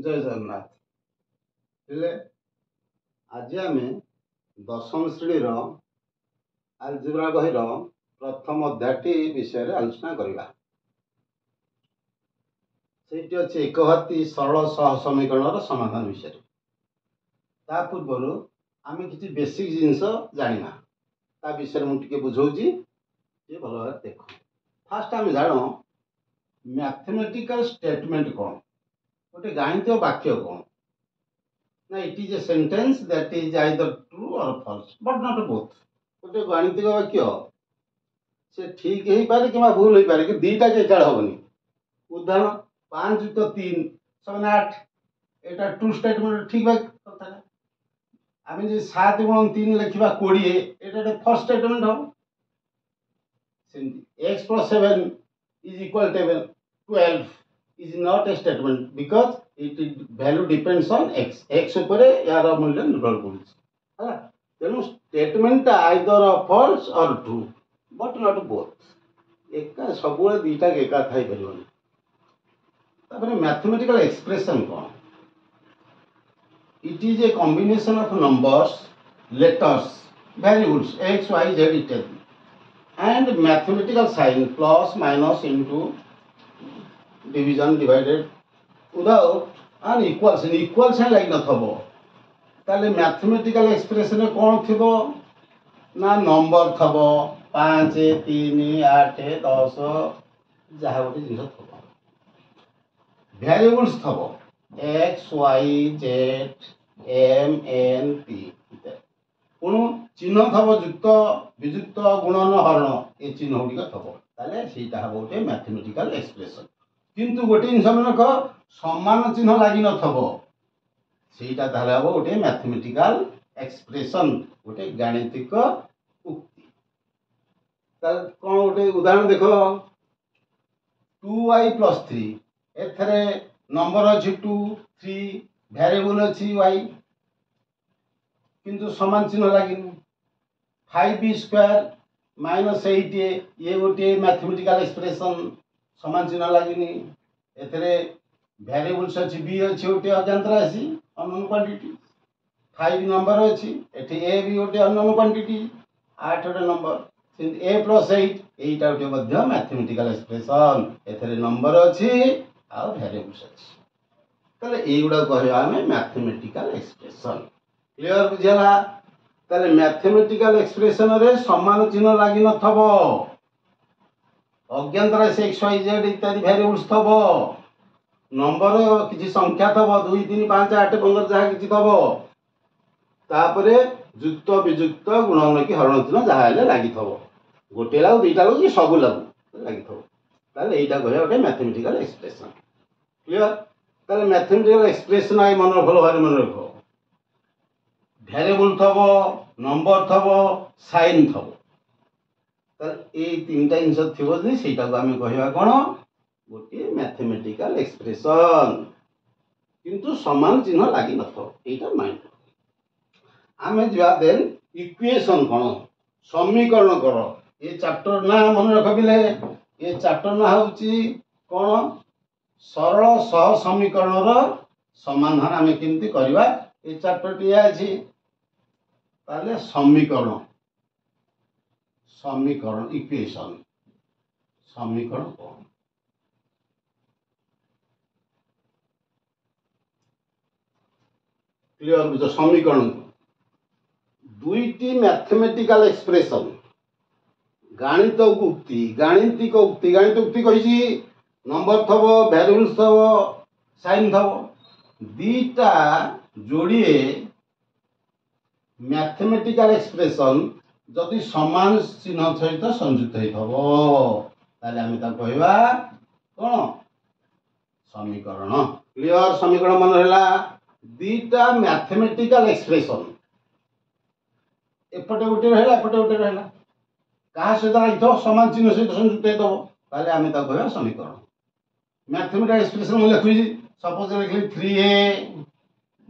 जय जगन्नाथ हेले आज आम दशम श्रेणी आलजेब्रा बही प्रथम अध्यायटी विषय आलोचना करवा से अच्छे एक घाती सरल सह समीकरण समाधान विषय ता पूर्व आम किसी बेसिक जिनस जाना ता विषय मुझे बुझाऊँगी भल भाव देख फास्ट आम जान मैथमेटिकल स्टेटमेंट कौन गोटे गणित वाक्य कौन ना it is a sentence that is either true और फॉल्स बट नॉट बोथ गोटे गणितिक वाक्य से ठीक हो पारे कि भूल हो पारे कि दीटा के एकाल हेनी उदाहरण 5 + 3 = 8 एटा ट्रू स्टेटमेंट ठीक कथा आम जो 7 × 3 लिखा 20 एटा फर्स्ट स्टेटमेंट हम x + 7 = 12 is not a statement because it value depends on x ऊपर यार मूल्य निर्भर करुला तेणु स्टेटमेंट आइदर फॉल्स और ट्रू बट नॉट बोथ एक सब दीटा एका थी पार मैथमेटिकल एक्सप्रेशन कौन it is a combination of numbers letters variables x y z इत्यादि and mathematical sign plus minus into division divided without an equal sign like नथबो ताले mathematical expression कौन थिबो ना नंबर थबो 5 3 8 10 जहाँ गोटे जिन थबो वेरिएबल्स थबो x y z m n p पुणु चिन्ह थब युक्त विजुक्त गुणन हरण ये चिन्ह गुड़िक थब ताले सेटा हम गोटे मैथमेटिकल एक्सप्रेशन किंतु गोटे जिन रख समान चिन्ह लगी नथब सेटा ताले हम गोटे मैथमेटिकल एक्सप्रेशन गोटे गाणितिक उक्ति ताले कौन गोटे उदाहरण देख 2y + 3 एथरे नंबर अच्छी 2 3 वेरिएबल अच्छी y किंतु समान चिन्ह लगे 5b² - 8 ये गोटे मैथमेटिकल एक्सप्रेशन समान चिन्ह लगे एथरे वेरिएबल्स अच्छी b अच्छी गोटे अज्ञात राशि अननोन क्वांटिटी 5 नंबर अच्छी एठी a भी गोटे अननोन क्वांटिटी 8 गोटे नंबर a + 8 एटा गोटे मैथमेटिकल एक्सप्रेशन एथरे नंबर अच्छी आ वेरिएबल्स अच्छी तले ए गुडा कहया हमें मैथमेटिकल एक्सप्रेशन क्लियर बुझेला ताले मैथमेटिकल एक्सप्रेशन रे समान चिन्ह लागि नथबो अज्ञात राशि x y z इत्यादि वेरिएबल्स थबो नंबर किछि संख्या थबो 2 3 5 8 15 जहा किछि थबो तापरे युक्त वियुक्त गुणन की हरण चिन्ह जहा ले लागि थबो गोटे लागु दुईटा लागु कि सब लागु लागि थबो ताले एटा कहया ओटे मैथमेटिकल एक्सप्रेशन क्लियर ताले मैथमेटिकल एक्सप्रेशन आई मन भलो भारे मन रखो वेरिएबल थबो नंबर थबो साइन थबो तर ए तीनटा जिनस थिबो जे सेटा को आमे कहवा कोन गोटे मैथमेटिकल एक्सप्रेशन किंतु समान चिन्ह लागि नथो एटा माइंड आमे जवा देन इक्वेशन कोन समीकरण करो ये चैप्टर ना मन रखबिले ये चैप्टर ना होची कोन सरल सह समीकरण रो समाधान आमे किंती करबा ये चैप्टर टी अछि ताले समीकरण समीकरण इक्वेशन समीकरण कौन क्लियर बुझ समीकरण दुईटी मैथमेटिकल एक्सप्रेशन गाणितिक उक्ति कहिसी नंबर थबो वेरिएबल्स थबो साइन थबो दीटा जोड़िए मैथमेटिकल एक्सप्रेशन जदि समान चिन्ह सहित संयुक्त होता आम कहवा कौन समीकरण क्लियर समीकरण मन है दीटा मैथमेटिकल एक्सप्रेशन एपटे गोटे रहा एपटे गोटे रहा क्या सहित लगे समान चिन्ह सहित संयुक्त होता आम कहवा समीकरण मैथमेटिकल एक्सप्रेशन मुझे लिखुची सपोज लिखली 3a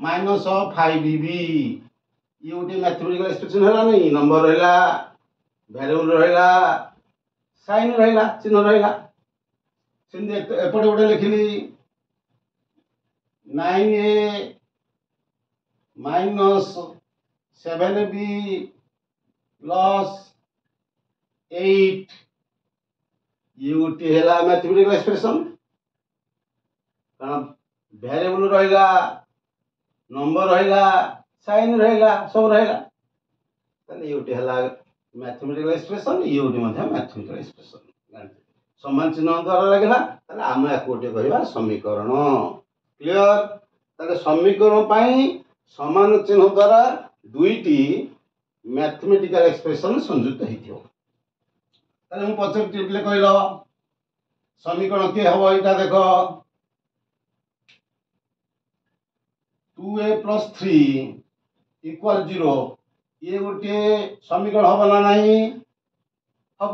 - 5b ये गोटे मैथमेटिकल एक्सप्रेशन है नहीं नंबर रहा वेरिएबल रहा साइन रहा चिन्ह रहा एपटे गोटे लिखली 9a minus 7b plus 8 ये गोटे है मैथमेटिकल एक्सप्रेशन कारण वेरिएबल रहा नंबर रहा साइन रहा सब रहा ये गोटे है मैथमेटिकल एक्सप्रेशन ये गोटे मैथमेटिकल एक्सप्रेशन समान चिन्ह द्वारा लगे आम या गोटे कह समीकरण क्लियर समीकरण समान चिन्ह द्वारा दुईटी मैथमेटिकल एक्सप्रेशन संयुक्त हो पचारे कहल समीकरण किए हम यहाँ देख 2a + 3 = 0 ये गोटे समीकरण हम ना नहीं हम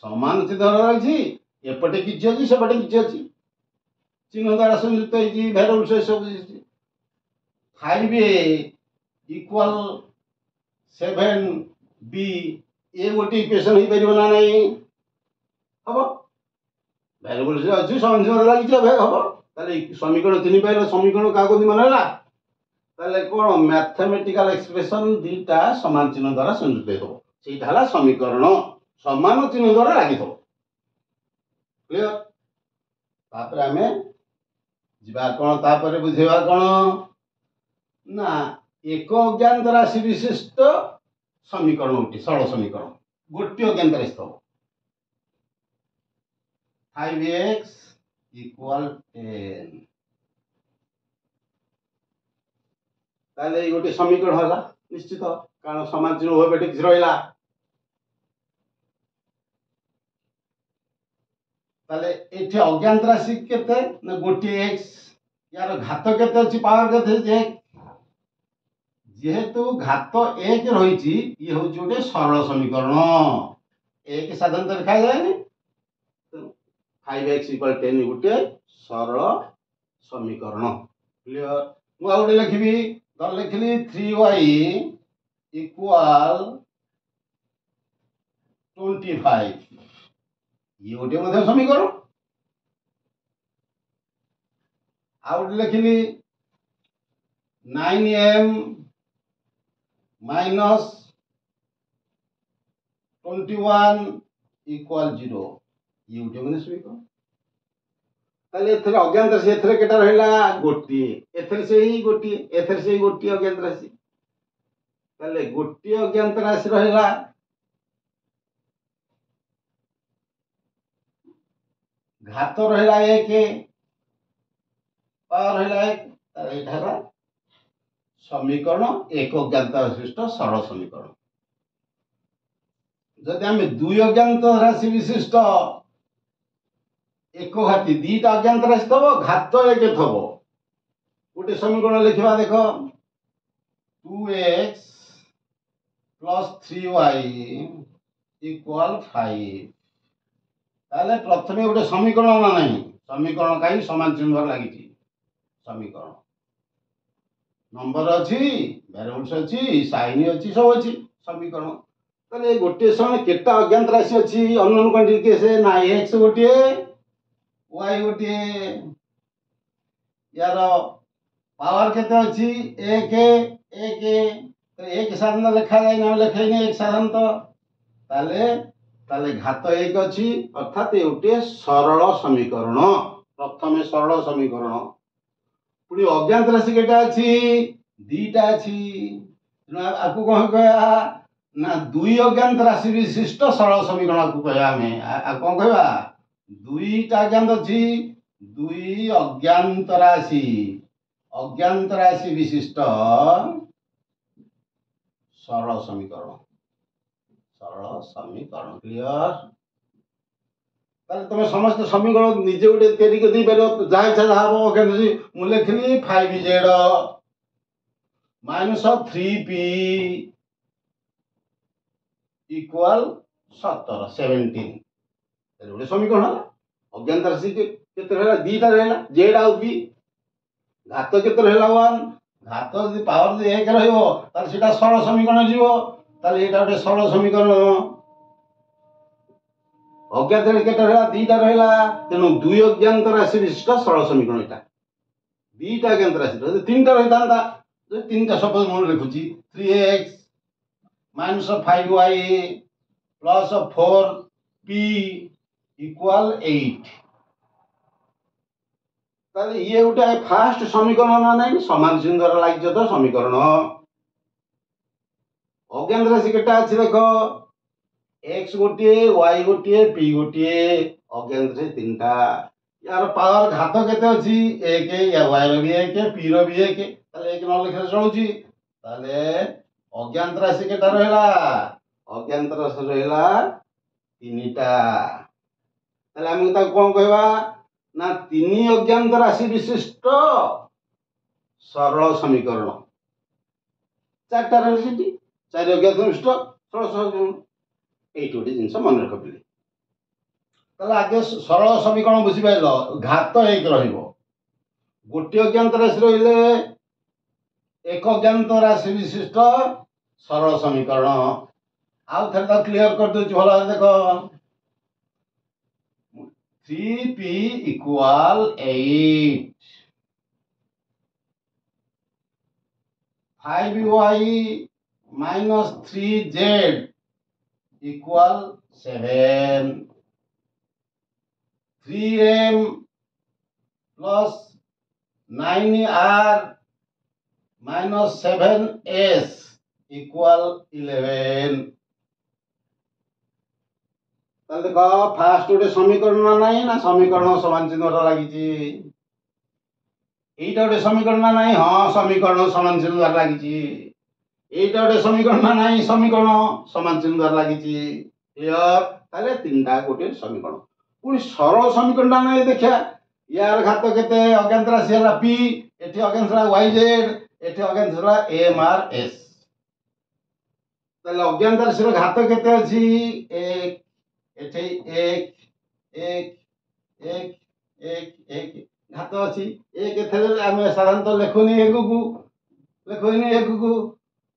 समान चिन्ह रही एपटे किसी अच्छी सेपटे किसी अच्छी चिन्ह द्वारा संयुक्त वेरिएबल से सब 5a = 7b ये गोटे इक्वेशन हो पार ना नहीं हम वेरिएबल से अच्छी समान चिन्ह लगे हम समीकरण चिन्ह पाइल समीकरण क्या मन है कौन मैथमेटिकल एक्सप्रेशन दीटा समान चिन्ह द्वारा संयुक्त हो सीटा समीकरण समान चिन्ह द्वारा लगी क्लियर तापर आम जा कौन बुझेगा कौन ना एक अज्ञात राशि विशिष्ट समीकरण गोटे सरल समीकरण गोटे अज्ञात राशि हम 5x = 10 ताले गोटे समीकरण है निश्चित कारण समान चिन्ह हो बेटे किसी रहा ताले एठी अज्ञात राशि केते ना गोटे x यार घात केते अछि पावर केते जेहेतु घात 1 रही ये हूँ गोटे सरल समीकरण एक साधारणतः लिखा जाए 5x = 10 गोटे सरल समीकरण क्लियर मुझे लिखी लिखली 3y = 25 ये गोटे समीकरण आउट लिखली 9m minus 21 = 0 ये गोटे समीकरण ताले एथरे अज्ञात राशि एथरे केटा रहिला गोटी एथरे से ही गोटी एथरे से ही गोटी अज्ञात राशि ताले गोटी अज्ञात राशि रहिला घात रहिला 1 पावर रहिला 1 ताले एठारा समीकरण एक अज्ञात विशिष्ट सरल समीकरण जदि आम दुई अज्ञात राशि विशिष्ट एक घाती दीटा अज्ञात राशि थब घात 1 थब गोटे समीकरण लिखा देख 2x + 3y = 5 ताले प्रथम गोटे समीकरण ना नहीं समीकरण कहीं समान चिन्ह लगी समीकरण नंबर अच्छी वेरिएबल्स अच्छी साइन अच्छी सब अच्छी समीकरण ताले गोटे समय केटा अज्ञात राशि अच्छी अननोन क्वांटिटी केसे ना x गोटे y गोटे यार पावर केते अच्छी 1 1 तो एक साधारण लिखा जाए ना लिखे नहीं एक साधारण ताले घात 1 अच्छी अर्थात ये गोटे सरल समीकरण प्रथम सरल समीकरण पुणी अज्ञात राशि केटा अच्छी दीटा अच्छी आपको कौन कह ना दुई अज्ञात राशि विशिष्ट सरल समीकरण आपको कह कौन कह दुईटा अज्ञात अच्छी दुई अज्ञात राशि विशिष्ट सरल समीकरण क्लियर तुम समस्त समीकरण निजे गोटे तैयारी कर जहाँ इच्छा जहाँ हम मुझे लिखली 5z - 3p = 17 गोटे समीकरण है अज्ञात राशि के दीटा रहा जेड आउ पी घात के 1 घात जो पावर 1 रहा सरल समीकरण जीव गोटे सरल समीकरण अज्ञात केटा रहा दीटा रहा तेणु दुई अज्ञात राशि विशिष्ट सरल समीकरण यहाँ दुईटा अज्ञात राशि तीनटा रही था तीनटा सपोज मन लिखुची 3x minus 5y plus 4p equal 8 ताले ये गोटे फास्ट समीकरण ना नहीं समान चिन्ह द्वारा लगी तो समीकरण अज्ञात राशि केटा अच्छी देख x गोटे y गोटे p गोटे अज्ञात राशि तीनटा यार पावर घात केते अछि 1 या y रो भी 1 p रो भी 1 ताले 1 न लिखले चलुची ताले अज्ञात राशि केटा रहला अज्ञात राशि रहला तीनटा ताले हम ता कोन कहबा ना तीन अज्ञात राशि विशिष्ट सरल समीकरण चारटा रहछि चार अज्ञात विशिष्ट सरल समीकरण एइटोटी जिंस मन रखबिले ताले आगे सरल समीकरण बुझि पाइल घात 1 रहिबो गोटे अज्ञात राशि रहिले एक अज्ञात राशि विशिष्ट सरल समीकरण आउ थरे तो क्लियर कर दउछि भलो देखो 3p equal 8 5y minus 3z equal 7 3m plus 9r minus 7s equal 11 ताले देखो फास्ट गोटे समीकरण ना नहीं ना समीकरण समान चिन्ह लगी एटा गोटे समीकरण ना नहीं हाँ समीकरण समान चिन्ह लगी एटा गोटे समीकरण ना नहीं समीकरण समान चिन्ह लगी क्लियर ताले तीनटा गोटे समीकरण पुणी सरल समीकरण ना नहीं देखा यार घात केते अज्ञात राशि हला p एठी अज्ञात हला yz एठी अज्ञात हला mrs ताले अज्ञात राशि घात केते अछि 1 एठे एक घात अच्छी एक आम साधारणतः लेखुनी एक को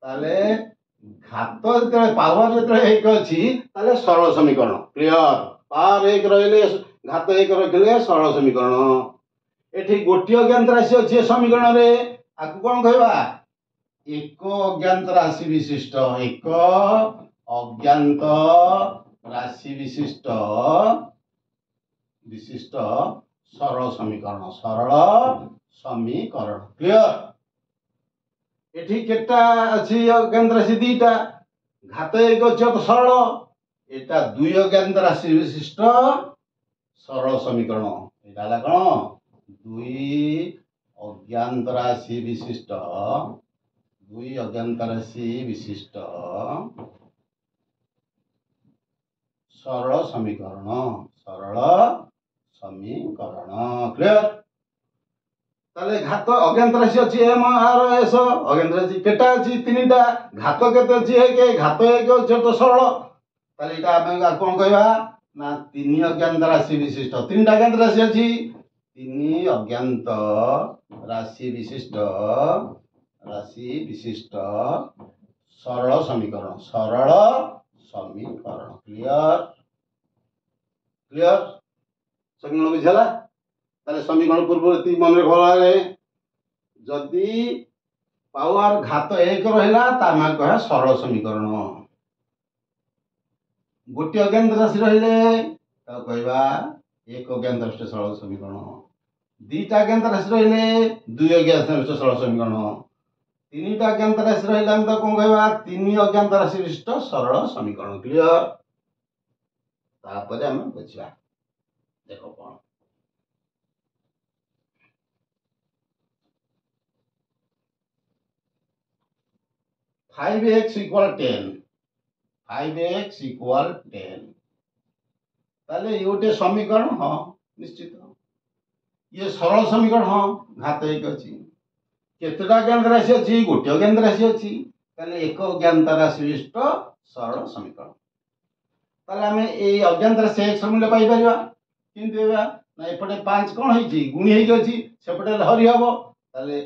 ताले घात जो पावर जो एक अच्छी सरल समीकरण क्लियर पावर एक रहिले घात एक रखिले सरल समीकरण एठी गोटे अज्ञात राशि अच्छी समीकरण रे आकु कोन कहबा एक अज्ञात राशि विशिष्ट एक अज्ञात राशि विशिष्ट सरल समीकरण क्लियर एठी केटा अछि अज्ञात राशि दीटा घात एक अछि तो सरल एटा दुई अज्ञात राशि विशिष्ट सरल समीकरण एटा ला कोन दुई अज्ञात राशि विशिष्ट सरल समीकरण क्लियर ताले घात अज्ञात राशि अछि m r s अज्ञात राशि केटा अछि तीनटा घात केते अछि घात एक अछि तो सरल ताले इटा हम कोन कहबा ना तीन अज्ञात राशि विशिष्ट तीनटा अज्ञात राशि अछि तीन अज्ञात राशि विशिष्ट सरल समीकरण क्लियर समीकरण बुझला ताले समीकरण पूर्व मन भले जदि पावर घात एक रहा तामे कह सरल समीकरण गोटे अज्ञात राशि रहिले कहबा एक अज्ञात राशि सरल समीकरण दुईटा अज्ञात राशि रहिले दुई अज्ञात राशि सरल समीकरण तीनटा अज्ञात राशि रहिले हम तो कोन कहबा तीन अज्ञात राशि विशिष्ट सरल समीकरण क्लियर तापर हम बुझिबा देखो कोन 5x equal 10 ताले ये गोटे समीकरण हाँ निश्चित ये सरल समीकरण हाँ घात एक अच्छी केतटा अज्ञात राशि अच्छी गोटे अज्ञात राशि अच्छी ताले एक अज्ञात राशि विशिष्ट सरल समीकरण ताले आमे ए अज्ञात राशि x मूल्य पाई परिबा किंतु ना एपटे 5 कोन होईची गुणी हेई अछि सेपटे हरि हबो ताले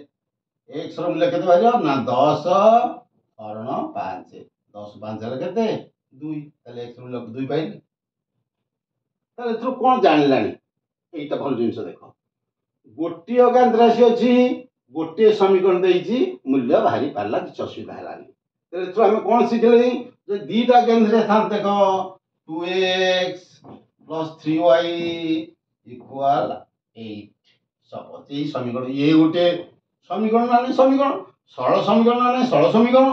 x मूल्य केते बाहिर ना 10 हरण 5 10 5 हेले केते 2 ताले x मूल्य 2 पाइले ताले एथरो कोन जानिलानी एटा भल जिंस देखो गोटे अज्ञात राशि अच्छी गोटे समीकरण देइछि मूल्य बाहरी पारला किछ असुविधा हेलानी तेरे आम कौन शिखले जो दीटा अज्ञात था देख 2x plus 3y equal 8 suppose यही समीकरण ये गोटे समीकरण ना समीकरण सरल समीकरण ना सरल समीकरण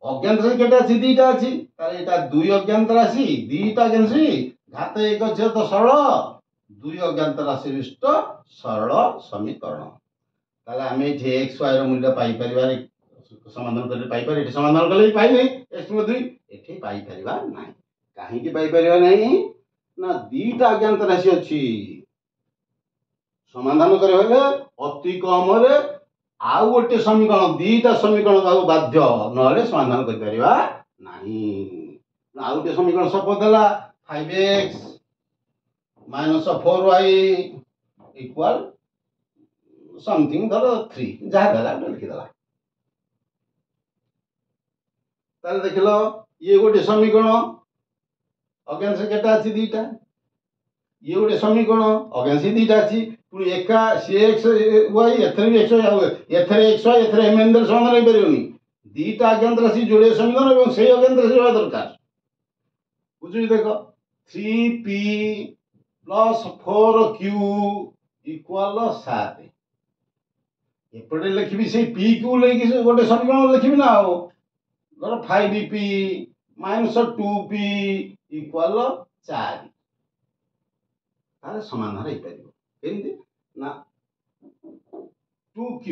अज्ञात राशि केटा अछि दीटा अछि ताले एटा दुई अज्ञात राशि दीटा अज्ञात राशि घात एक अछि तो सरल दुई अज्ञात राशि विशिष्ट सरल समीकरण ताले आमे एठी x y रो मूल्य पाई परिबा समाधान करले पाई पर एठी समाधान करले पाई नै x + 2 एठी पाई परिबा नै काहे कि पाई परिबा नै ना दीटा अज्ञात राशि अछि समाधान करे हेले अति कम रे आउ गोटे समीकरण दीटा समीकरण बाबू बाध्य नहले समाधान कर परिबा नाही आउ गोटे समीकरण सपोज देला 5x - 4y इक्वल समथिंग धर 3 जहा देला लिखि देला ताले देखिलो ये गोटे समीकरण अज्ञात से केटा अछि दीटा ये गोटे समीकरण अज्ञात से दीटा अछि पुणी एका सी एक्स वाई एथरे भी एक्स वाई एथरे एक्स वाई एथरे एम एन समाधान हो परियोनी दीटा अज्ञात राशि जोड़े समीकरण एवं से अज्ञात राशि होगा दरकार बुझी देखो 3p प्लस 4q इक्वल 7 एपटे लिखिबी से p q लेकि गोटे समीकरण लिखिबी ना हो धर 5p - 2p इक्वल 4 तारे समाधान हो परियो केमती ना 2q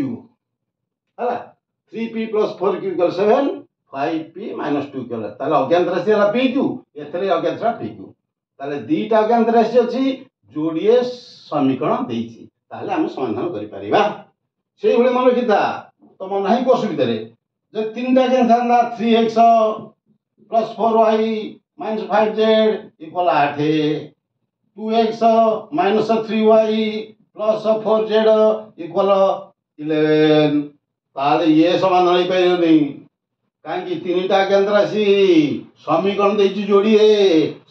हला 3p + 4q = 7 5p - 2q ताले अज्ञात राशि हला pq एथरे अज्ञात राशि pq ताले दीटा अज्ञात राशि अछि जोड़िए समीकरण देइछि ताले हम समाधान करि परिबा सेही भले मन किथा तम नाही को सुविधा रे जे तीनटा अज्ञात था 3x + 4y - 5z = 8 2x - 3y + 4z = 11 ताले ये समाधान हो परियोनी काहे कि तीनटा अज्ञात राशि समीकरण देइछि जोड़िए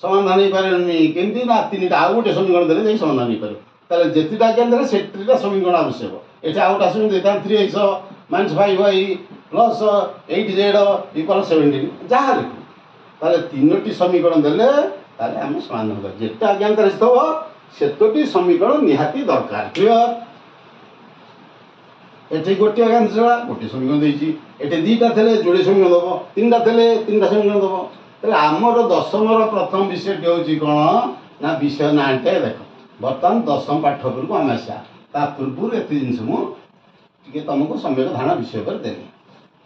समाधान हो परियोनी केमती ना तीनटा आ गोटे समीकरण देले जे समाधान हो परियो ताले जेतिटा अज्ञात रे सेतिटा समीकरण आवश्यक एटा आउटा समीकरण देता 3x - 5y + 8z = 17 जहा लिख ताले तीनोटी समीकरण देले ताले हम समाधान कर जेटा अज्ञात राशि थबो सेतोटी समीकरण निहाती दरकार क्लियर एठी गोटे अज्ञात राशि गोटे समीकरण देइछि एठी दीटा थले जोड़े समीकरण दबो तीनटा थले तीनटा समीकरण दबो ताले हमर दशमर प्रथम विषय होछि कोन ना विषय नाटे देखो बर्तमान दशम पाठ पर हम आसा ता पूर्व एते जिंस मु टिके तुमको सम्यक धारणा विषय पर देली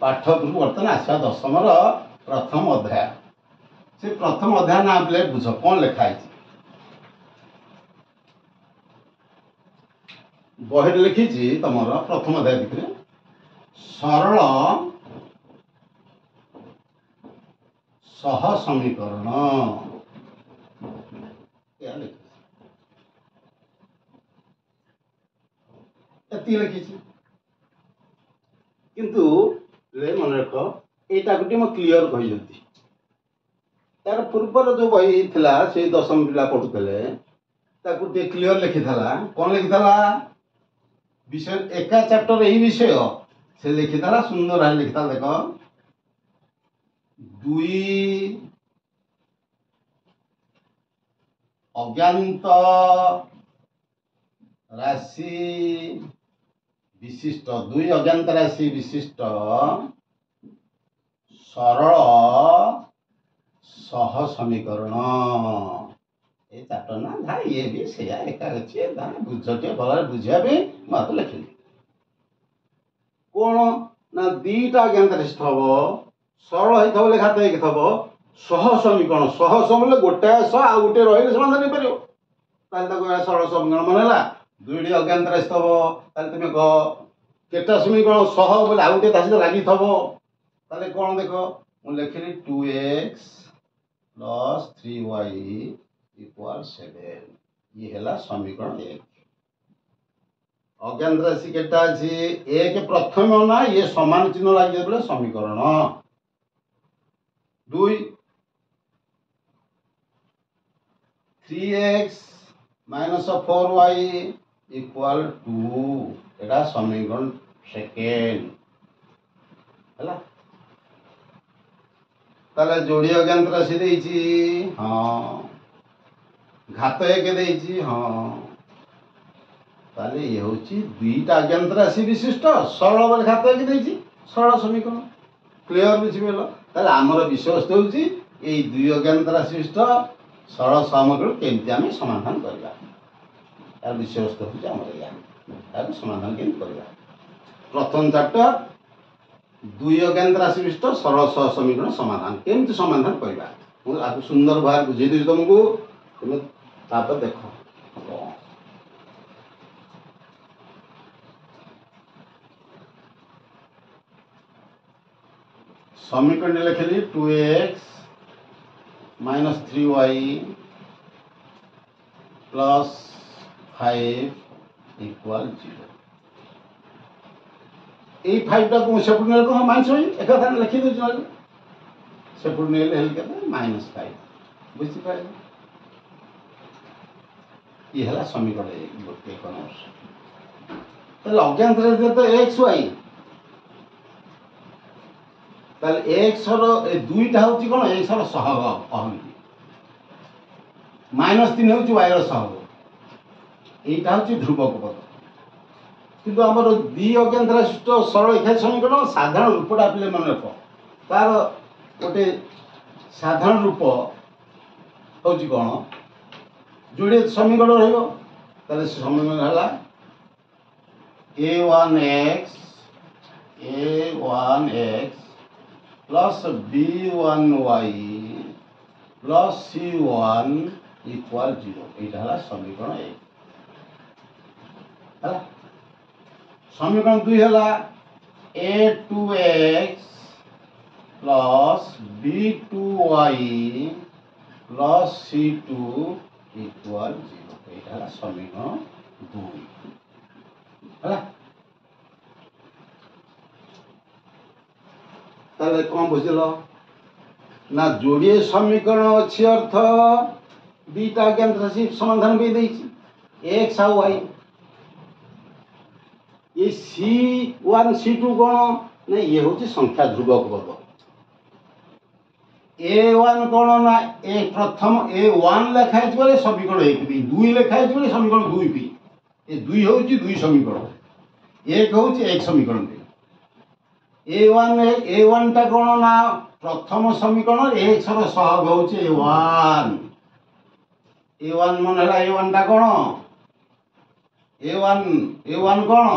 पाठ पूर्व बर्तमान आसा दशमर प्रथम अध्याय से प्रथम अध्याय ना आपले बुझ कोन लिखा है बहिर लिखी तुम प्रथम अध्याय देखिए सरल सह समीकरण लिखी किंतु मन रख एटा गोटे मैं क्लीयर कही तार पूर्वर जो बही थिला से दशम पिला पढ़ुले ताकू टे क्लियर लिखी था कौन लिखी था विषय एका चैप्टर यही विषय से लिखी था सुंदर है लिखी था देख दुई अज्ञात राशि विशिष्ट दुई अज्ञात राशि विशिष्ट सरल सह समीकरण ये चैप्टर ना धा ये भी से एका अच्छे बुझे भल बुझा भी मत लिखिली कौन ना दीटा अज्ञात राशि थब सरल होता लेखा एक थब सह समीकरण सह समले गोटाए सह आ गोटे रही समाधान हो पार सरल समीकरण मन है दुईटी अज्ञात राशि थब तुम कह केटा समीकरण सह बोले आउ गोटे सहित लगी थब ताले कौन देख मुझे लिखिली 2x + 3y = 7 ये है समीकरण 1 अज्ञात राशि केटा अछि एक प्रथम ना ये समान चिन्ह लगे बोले समीकरण 2 3x - 4y इक्वाल टू एटा समीकरण सेकेंड है ताले जोड़ी अज्ञात राशि देइछि हाँ घात एक देइछि हाँ ताले ये होछि दुईटा अज्ञात राशि विशिष्ट सरल बल घात एक देइछि सरल समीकरण क्लियर बुझिबेल ताले हमर विषयवस्तु होछि ए दुई अज्ञात राशि विशिष्ट सरल समीकरण केमति आमे समाधान करबा यार विषयवस्तु होछि हमर या तार समाधान केमति करबा प्रथम चैप्टर दुई अज्ञात राशि विशिष्ट सरल समीकरण समाधान केमति समाधान करबा मु आकु सुंदर भाव बुझे देछि तुमको तुम तापर देखो समीकरण लिखली 2x minus 3y plus 5 equal 0 এই 5টা को सेपट नेले को माइनस होई एका थाने लिखि दउ छ सेपट नेले हेल के -5 बुझि पाए ये हला समीकरण एक कोन तो अज्ञात रे तो xy ताले x रो ए दुईटा होची कोन x रो सहग अहम -3 होची y रो सहग एटा होची ध्रुवक पद किंतु हमर द्वि अज्ञात राशि सरल एका समीकरण साधारण रूपटा पिले मन रख तार गोटे साधारण रूप होची कोन जोड़े समीकरण रहइबो ताले समीकरण हला a1x plus b1y plus c1 equal 0 एटा हला समीकरण 1 हला समीकरण 2 हला a2x plus b2y plus c2 equal 0 एटा हला समीकरण 2 हला ताले कोन बुझलो ना जोड़िए समीकरण अछि अर्थ बीटा अज्ञात राशि समाधान भी देछि x और y ये c1 c2 कोन नै ये होछि संख्या ध्रुवक पद a1 कोन ना ए प्रथम a1 लिखाइ छ बोले समीकरण 1 बी 2 लिखाइ छ बोले समीकरण 2 बी ए 2 होछि 2 समीकरण 1 होछि 1 समीकरण a1 टा कोन ना प्रथम समीकरण x रो सहग होछि a1 मन हला a1 टा कोन a1 कोन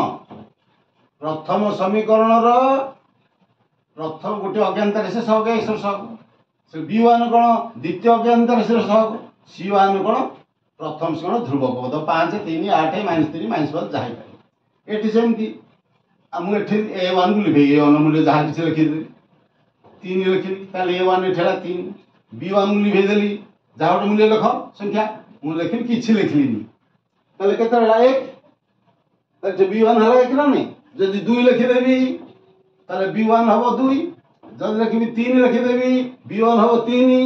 प्रथम समीकरण रो प्रथम गोटे अज्ञात राशि सहग x रो सहग से b1 कोन द्वितीय अज्ञात राशि रो सहग c1 कोन प्रथम समीकरण ध्रुवक पद 5 3 8 -3 -5 जाहि पाए एठी सेमती हम एठी a1 को लिखे a1 मूल्य जहाँ किसी लिखि दे 3 लिखि ताले a1 एठला 3 b1 को लिखे देली जहाँ मूल्य लिख संख्या मु लिखि किछि लिखलिनी ताले केते हला 1 ताले b1 हला 1 ना नहीं जदि 2 लिखि देबी ताले b1 हबो 2 जदि लिखिबी 3 लिखि देबी b1 हबो 3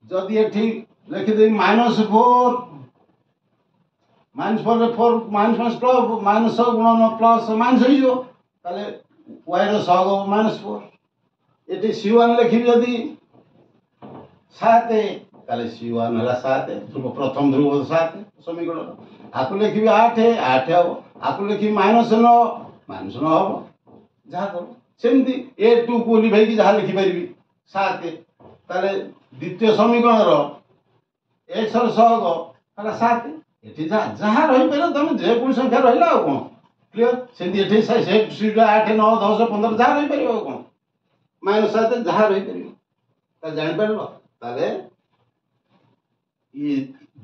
जदि एठी लिखि देबी -4 -4 रे 4 -5 प्लस माइनस गुणन प्लस माइनस होइजो ताले y रो सहग -4 एटी c1 लिखिबी जदि 7 ताले c1 हला 7 ध्रुव प्रथम ध्रुव 7 समीकरण आकु लिखिबी 8 हबो आकु लिखिबी -9 हबो जा तो सेमती a2 को लिखै कि जा लिखि परिबी 7 ताले द्वितीय समीकरण रो x रो सहग हला 7 एठी जा जहा रहि पेलो तमे जे कोन संख्या रहिला कोन क्लियर सेंती एठी से 8 9 10 15 जा रहि परिबो कोन -7 जा रहि परिबो ता जानि परलो ताले ई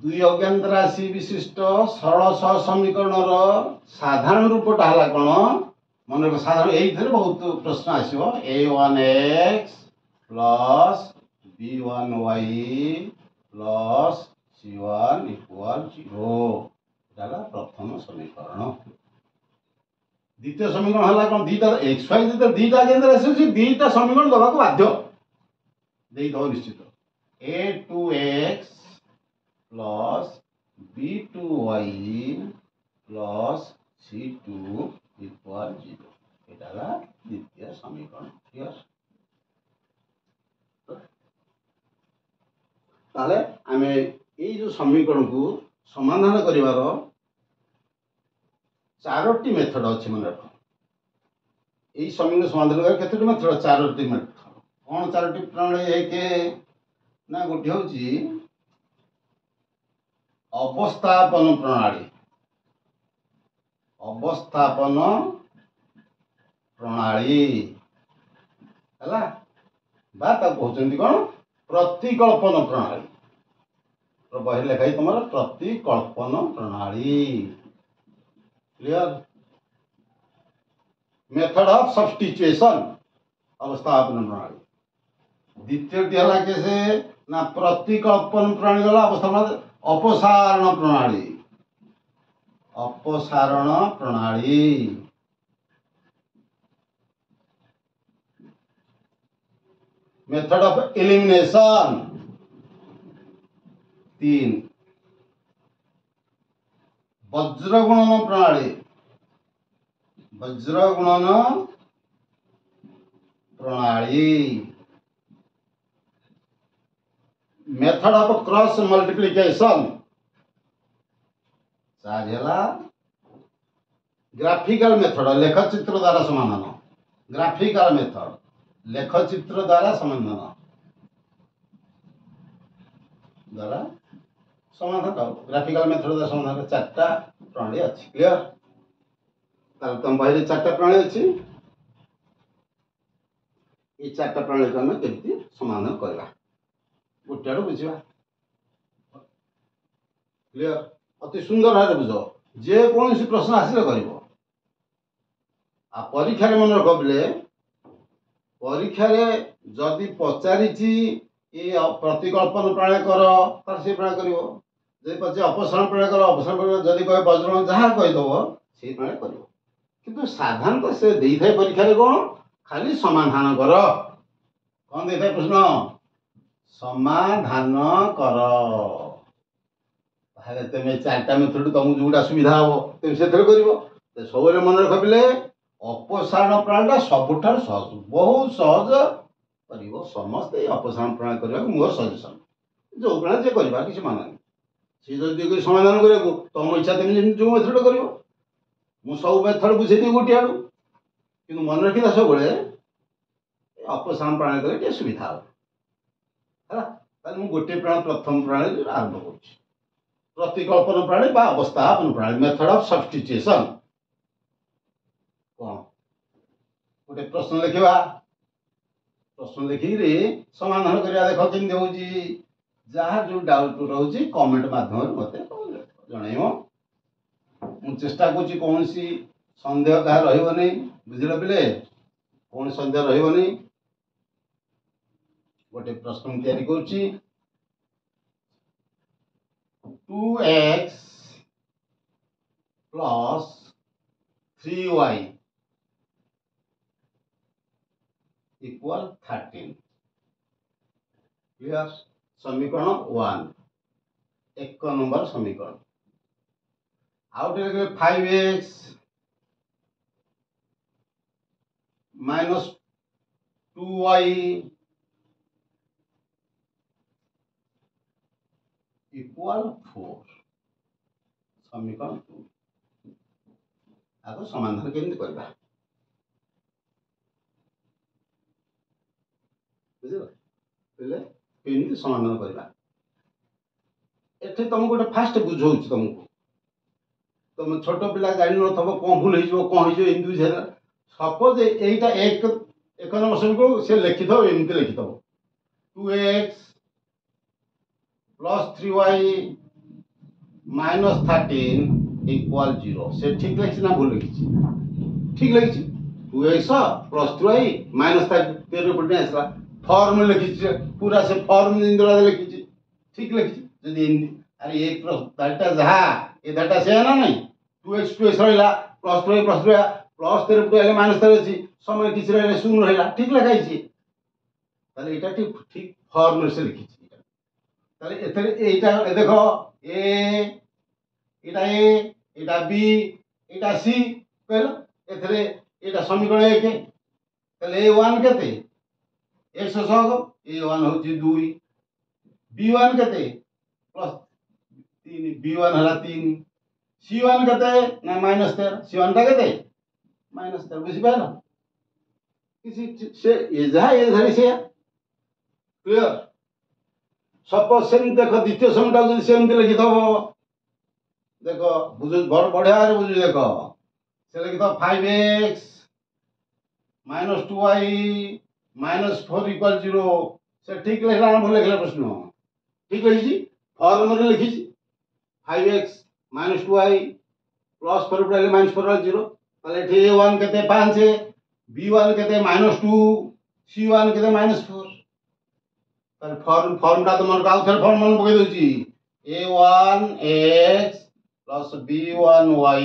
दुई अज्ञात राशि विशिष्ट सरल सह समीकरण रो साधारण रूपटा हला कोन मन को साधारण एइथरे बहुत प्रश्न आसीबो a1x plus b1y plus c1 equal 0 जाला प्रथम समीकरण द्वितीय समीकरण हला कोन दीटा xy जते दीटा अज्ञात राशि अछि दीटा समीकरण दबा को बाध्य देई दो निश्चित a2x plus b2y plus C2 equal 0 এটা দ্বিতীয় সমীকরণ ক্লিয়ার তাহলে আমি এই যে সমীকরণକୁ সমাধান করিবার চারটি মেথড আছে মনে রাখ এই সমীকরণ সমাধান করার কেতটি মেথড চারটি মেথড কোন চারটি প্রণালী একে না গোটি হচ্ছে অবস্থাপন প্রণালী অবস্থাপন প্রণালী ହେଲା বা তা কହୁଛନ୍ତି কোন प्रतिकल्पन प्रणाली तो बही लिखाई तुम प्रतिकल्पन प्रणाली क्लियर मेथड ऑफ सब्स्टिट्यूशन अवस्थापन प्रणाली द्वितीय है कैसे ना प्रतिकल्पन प्रणाली गला अवस्थापन अपसारण प्रणाली अपसारण प्रणाली मेथड ऑफ एलिमिनेशन 3 वज्र गुणन प्रणाली वज्र गुणन प्रणाली method of cross multiplication 4 graphical method लेखचित्र द्वारा समाधान ग्राफिकल मेथड लेखचित्र द्वारा समाधान द्वारा समाधान ग्राफिकल मेथड द्वारा समाधान चार्टा प्रणाली अच्छी क्लियर तार तुम बही चार्टा प्रणाली अच्छी ये चार्टा प्रणाली को आम केमती समाधान करवा गोटे आड़ बुझा क्लियर अति सुंदर भाव बुझ जे कौन प्रश्न आसिले कर परीक्षा मन रख बोले परीक्षा जदि पचारि प्रतिकल्पन प्रणाली कर से प्रणाली कर पचे अपसारण प्रणाली कर अपसारण जदि कहे वज्र जहाँ कहीदेव से प्रणाली कर किंतु साधारणतः से दे था परीक्षा कौन खाली समाधान कर कौन दे था प्रश्न समाधान कर तुम चार्टा मेथड तुमको जोटा सुविधा हम तुम से कर सब मन रख पे अपसारण प्रणाली सबुठार सहज बहुत सहज कर समस्ते अपसारण प्रणाली करने मोर सजेसन जो प्रणाली जे कर किसी मान नहीं सी जो समाधान करने तुम इच्छा तुम जो मेथड कर सब मेथड बुझे गोटे आड़ कि मन रखी सब अपसारण प्रणाली करें सुविधा है गोटे प्रणाली प्रथम प्रणाली आरंभ कर प्रतिकल्पन प्रणाली अवस्थापन प्रणाली मेथड ऑफ सब्स्टिट्यूशन कौन गोटे प्रश्न लिखा प्रश्न लिखिकी समाधान करवा देख केमती हो जहाँ जो डाउट रोचे कमेंट माध्यम मत जन मु चेष्टा करुँच कौन सी सन्देह क्या रही बुझल पे कौन सन्देह रही गोटे प्रश्न तैयारी करुँची 2x plus 3y equal 13 clear समीकरण 1 एक नंबर समीकरण out 5x minus 2y equal 4 समीकरण 2 आगे समाधान केमती करबा बुझे समाधान करवा तुम गोटे फास्ट बुझाऊ तुमको तुम छोट पिला जान न कौन भूल हो कौन हो सपोज यहीटा एक नंबर समीकरण से लिखि थो एमती लिखि थो 2x plus 3y minus 13 equal 0 से ठीक लिखी ना भूल लिखी ठीक लिखी 2x प्लस 3y माइनस 13 पटे आसला फॉर्म लिखी पूरा से फॉर्म लिखी ठीक लिखी अरे एक डाटा जहाँ ये डाटा से ना नहीं 2x रहा प्लस 2y प्लस 3 प्लस 13 पटे माइनस 13 अच्छी समय किसी रहा शून्य रहा ठीक लिखाई ठीक ठीक फॉर्म से लिखी देख ए एटा बी एटा सी कहला एथरे एटा समीकरण 1 तले a1 केते x सह a1 होची 2 b1 केते प्लस 3 b1 हला 3 c1 केते ना -13 c1 ता केते -13 बुझी पाइलो किसी से ये जहा ये धरी से क्लियर सपोज सेम देखो द्वितीय समीकरण जदी सेम लिखि दबो देखो बुझ बढ़िया रे बुझ देखो से लिखि दो 5x - 2y - 4 = 0 से ठीक लिखला ना भूल लिखला प्रश्न ठीक लिखी फॉर्म रे लिखी 5x - 2y + 4 पड़ले -4 0 ताले ठी a1 केते 5 है b1 केते -2 c1 केते -4 ताले फॉर्मटा तो मन का उथर फॉर्म मन पके दोची a1x + b1y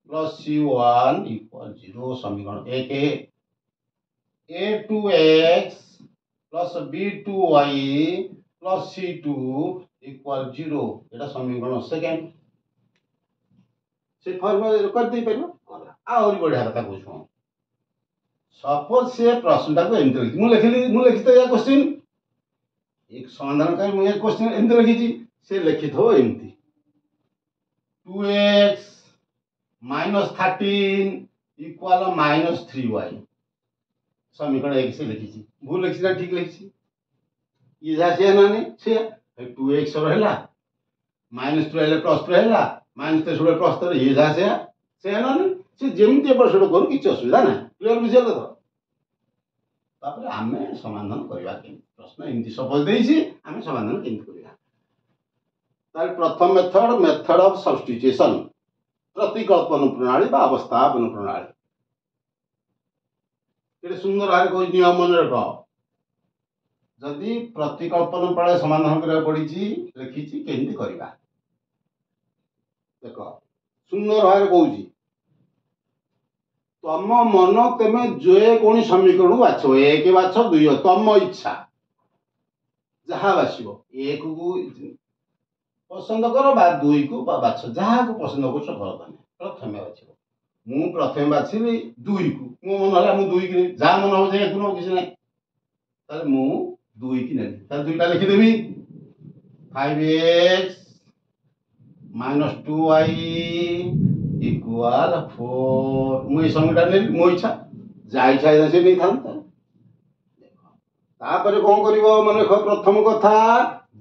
+ c1 = 0 समीकरण 1 है a2x + b2y + c2 = 0 एटा समीकरण सेकंड से फॉर्म कर दे परियो आ और बढ़िया कथा कहू सपोज से प्रश्नटा को एमते लिखि मु लिखि तो या क्वेश्चन एक समाधान कर मु एक क्वेश्चन एमते लिखि से लिखित हो एमती 2x - 13 = -3y समीकरण 1 से लिखि भूल लिखि ना ठीक लिखि ये जा से ना ने से 2x रहला -2 हेले +2 हेला -3 सुडे +3 ये जा से ना ने से जेमते प्रश्न करू किछ असुविधा ना क्लियर बुझल तो तापर आमे समाधान करबा के प्रश्न एमती सपोज देइछि आमे समाधान केमती करबा तार प्रथम मेथड ऑफ सब्स्टिट्यूशन प्रतिकल्पन प्रणाली बा अवस्थापन प्रणाली केते सुंदर आरे कोइ नियम मन रखो जदि प्रतिकल्पन प्रणाली समाधान करबा पड़िछि लिखिछि केमती करबा देखो सुंदर भारे कहूछि तम मन तेमे जे कोनी समीकरण बाछो 1 बाछो 2 तम इच्छा जहा बाछिबो 1 को पसंद करो बा 2 को बाछो जहा को पसंद करछो कर तने प्रथमे बाछिबो मु प्रथमे बाछिली 2 को मो मन हला मु 2 की जा मन हो जे कोनो किछ नै ताले मु 2 की नै ताले दुईटा लिखि देबी 5x - 2y = 4 मुई संगटा ने मो इच्छा जा इच्छा से नहीं थांता तापर कोन करिवो माने प्रथम कथा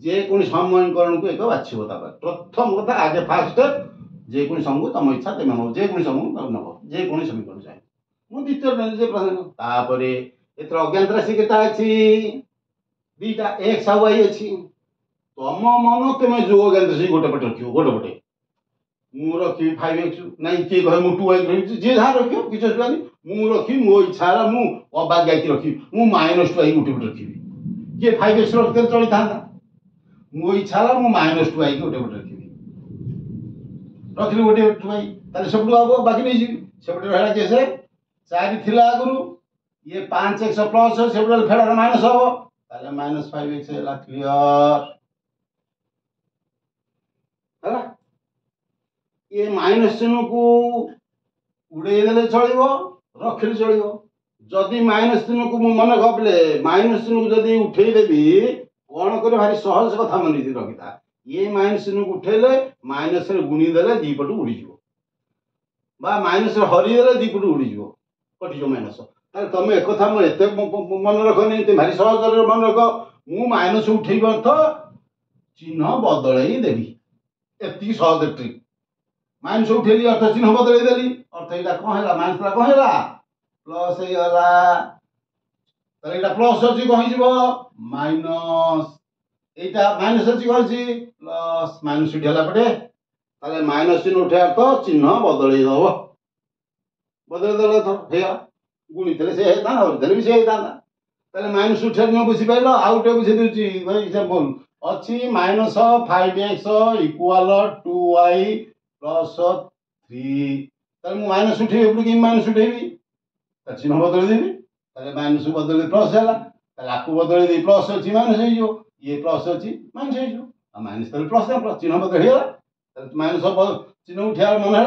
जे कोन समीकरण को एक बाछिबो तापर प्रथम कथा आगे फर्स्ट स्टेप जे कोन समूह तम इच्छा तेमे हो जे कोन समूह नबो जे कोन समीकरण चाहे मु द्वितीय ने जे प्रश्न तापर एतर अज्ञात राशि केता अछि दीटा x आ y अछि तम मन तेमे जो अज्ञात राशि गोटे पटे रखियो गोटे पटे मु रखी 5x नहीं के कहे मु 2y रखी जे जा रखियो किछ असुविधा मु रखी मो इच्छा मु अबाग्या की रखी मु -2y गोटे पटे रखी के 5x रखते चली थांदा मो इच्छा मु -2y की गोटे पटे रखी रखली गोटे 2y ताले सबटु आबो बाकी नै जी सबटु रहला केसे 4 थिला आगुरु ये 5x प्लस सबटु फेडा माइनस हो ताले -5x हैला क्लियर हैला ये माइनस चिन्ह को उड़े देले चलिबो रखले चलिबो जदी माइनस चिन्ह को मन गपले माइनस चिन्ह को जदी उठेई देबी कोन करे भारी सहज कथा मन रखिता ये माइनस चिन्ह को उठेले माइनस रे गुणी देले दी पटु उड़ी जिवो बा माइनस रे हरि देले दी पटु उड़ी जिवो कटि जो माइनस ताले तमे एक कथा म एते मन रखनी ते भारी सहज रे मन रख मु माइनस उठेइबो त चिन्ह बदलई देबी एती सहज ट्रिक माइनस उठेली अर्थ चिन्ह बदलई देली अर्थ एटा कोन हैला माइनस ला कोन हैला प्लस हे होला ताले एटा प्लस अछि कहि जिवो माइनस एटा माइनस अछि कहि प्लस माइनस उठेला पटे ताले माइनस चिन्ह उठे अर्थ चिन्ह बदलई दबो बदलई देला तो हेया गुणी तले से हेता और तले भी से हेता ताले माइनस उठे न बुझी पाइलो आउट बुझी दिउची भाई एग्जांपल अछि -5x = 2y + 3 ताले मु माइनस उठे एबडू कि माइनस उठेबी त चिन्ह बदल देबी ताले माइनस बदल प्लस हैला ताले आकु बदल दे प्लस अछि माइनस हे जो ये प्लस अछि माइनस हे जो आ माइनस ताले प्लस चिन्ह बदल हैला ताले माइनस चिन्ह उठिया मन है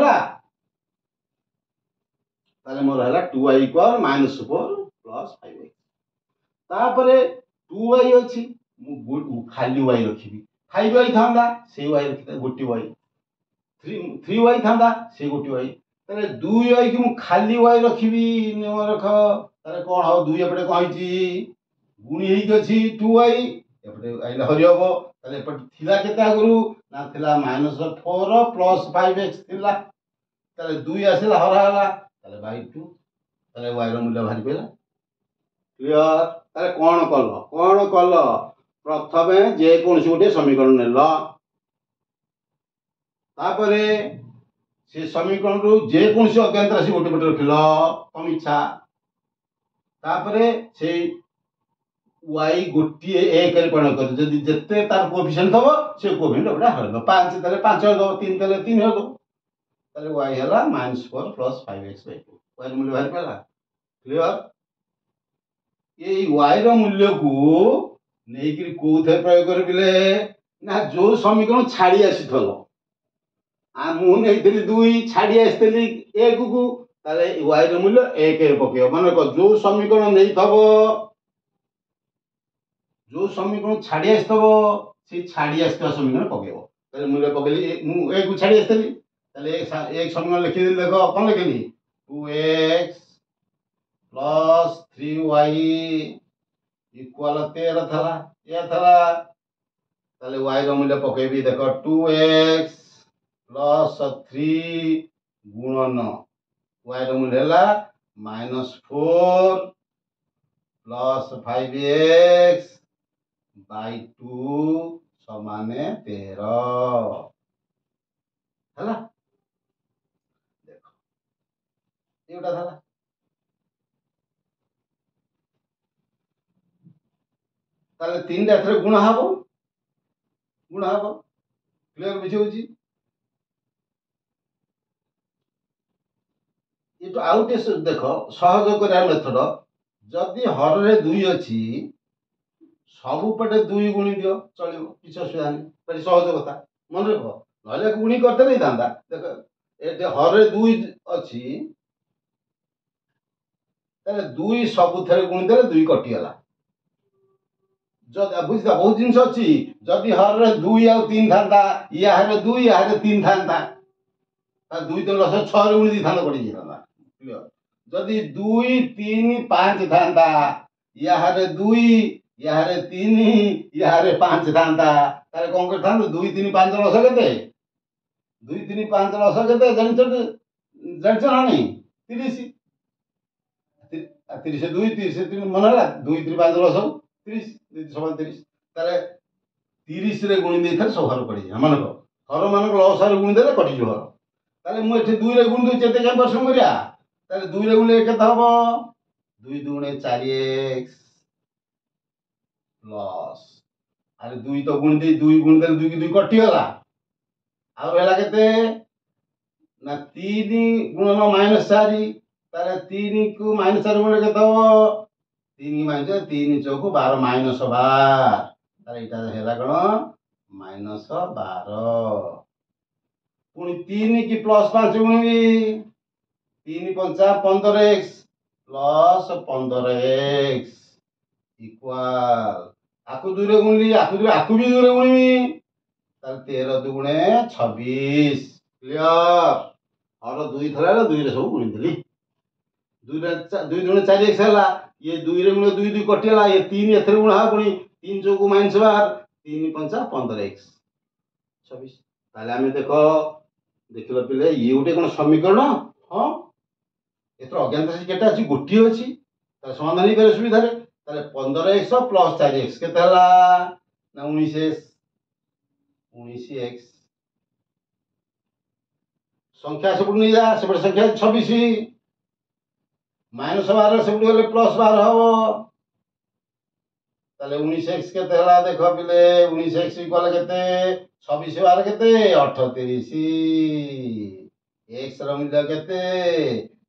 ताले मोर है 2y इक्वल -4 + 5x तापरे 2y अछि मु खाली y रखिबी 5y थांदा से y रखिता गोटी y 3y थांदा से गोटी y ताले 2y कि मु खाली y रखिबी नियम रख ताले कोन हो 2 एपटे कहिची गुणी हेइ अछि 2y एपटे आइला हरि हबो ताले एपटे थिला केता गुरु ना थिला -4 + 5x थिला ताले 2 आसिला हराला ताले बाई 2 ताले y रो मूल्य बाहरी पेला क्लियर ताले कोन कल प्रथमे जे कोनसी गोटे समीकरण नेल तापरे से समीकरण रु जे कोनसी अज्ञात राशि गोटे पटे रखिल तम इच्छा तापरे से y गोटे एक रे परिणत कर जदी जत्ते तार कोएफिशिएंट थबो से कोएफिशिएंट गोटे हरलो 5 ताले 5 हो 3 ताले 3 हो ताले y हला -4 + 5x/2 y मूल्य बाहर पेला क्लियर ये y रो मूल्य को नेइकरी कोथे प्रयोग करबिले ना जो समीकरण छाडी आसीथलो आ मु नेइतली 2 छाडी आस्तली 1 को ताले y रो मूल्य 1 रे पकेयो माने को जो समीकरण नै थबो जो समीकरण छाडी आस्तबो से छाडी आस्ता समीकरण पकेयो ताले मूल्य पकेली मु 1 को छाडी आस्तली ताले एक समीकरण लिखि दिल देखो कोन लिखिली 2x + 3y इक्वल 13 थला या थला ताले y रो मूल्य पकेबी देखो 2x + 3 गुणन y रो मूल्य हला -4 + 5x/2 समान 13 हला देखो एटा थला ताले 3 टा थरे गुणा हबो क्लियर बुझौची ये तो आउट देखो सहज करिया मेथड जदि हर रे 2 अछि सबु पटे 2 गुणी दियो चलिबो किछ असुविधा नै बड़ी सहज कथा मन रखो नले गुणी करते नै दांदा देखो ए हर रे 2 अछि ताले 2 सबु थरे गुणी देले 2 कटि गला जद बुझता बहुत जिंस अछि जदि हर रे 2 आ 3 थांदा या हर 2 या हर 3 थांदा ता 2 3 6 रे गुणी दी थांदा पड़ी जेता क्लियर जदि 2 3 5 थांदा या हर 2 या हर 3 या हर 5 थांदा ताले कोन कर थांदा 2 3 5 लस केते 2 3 5 लस केते जानछ ना नहीं 30 30 2 30 3 मन हला 2 3 5 लस 30 2 समान 30 ताले 30 रे गुणी दे थार सब हर पड़ी मन को हर मान को लस रे गुणी देले कटि जो ताले मु एठी 2 रे गुणी दे चेते के परसम करिया ताले 2 रे गुणी केते हबो 2 2 4x प्लस अरे 2 तो गुणी दे 2 गुणी दे 2 की 2 कटि गला आ रहला केते ना 3 गुणन -4 ताले 3 को -4 गुणे केते हबो 3 -3 चौक 12 -12 ताले इटा हेला कोन -12 पुनी 3 की +5 गुणिबी 3 5 15x प्लस 15x इक्वल आकु 2 रे गुणली आकु भी 2 रे गुणिबी ताले 13 दुगुणे 26 क्लियर और 2 थला 2 रे सब गुणी देली 2 दुगुणे 4x हला ये 2 रे गुणे 2 2 कटिला ये 3 एथरे गुणा पुनी 3 चौक -12 3 5 15x 26 ताले हमें देखो देखिलो पिले ये उठे कोन समीकरण हां एतर अज्ञात राशि केटा अछि गोटी अछि त समाधान ही करे सुविधा रे ताले 15x + 4x केते हला ना 19x संख्या सब नहीं जा सब संख्या 26 -12 सब गले +12 हबो ताले 19x केते हला देखो पिले 19x इक्वल केते 26 12 केते 38 x ର मूल्य केते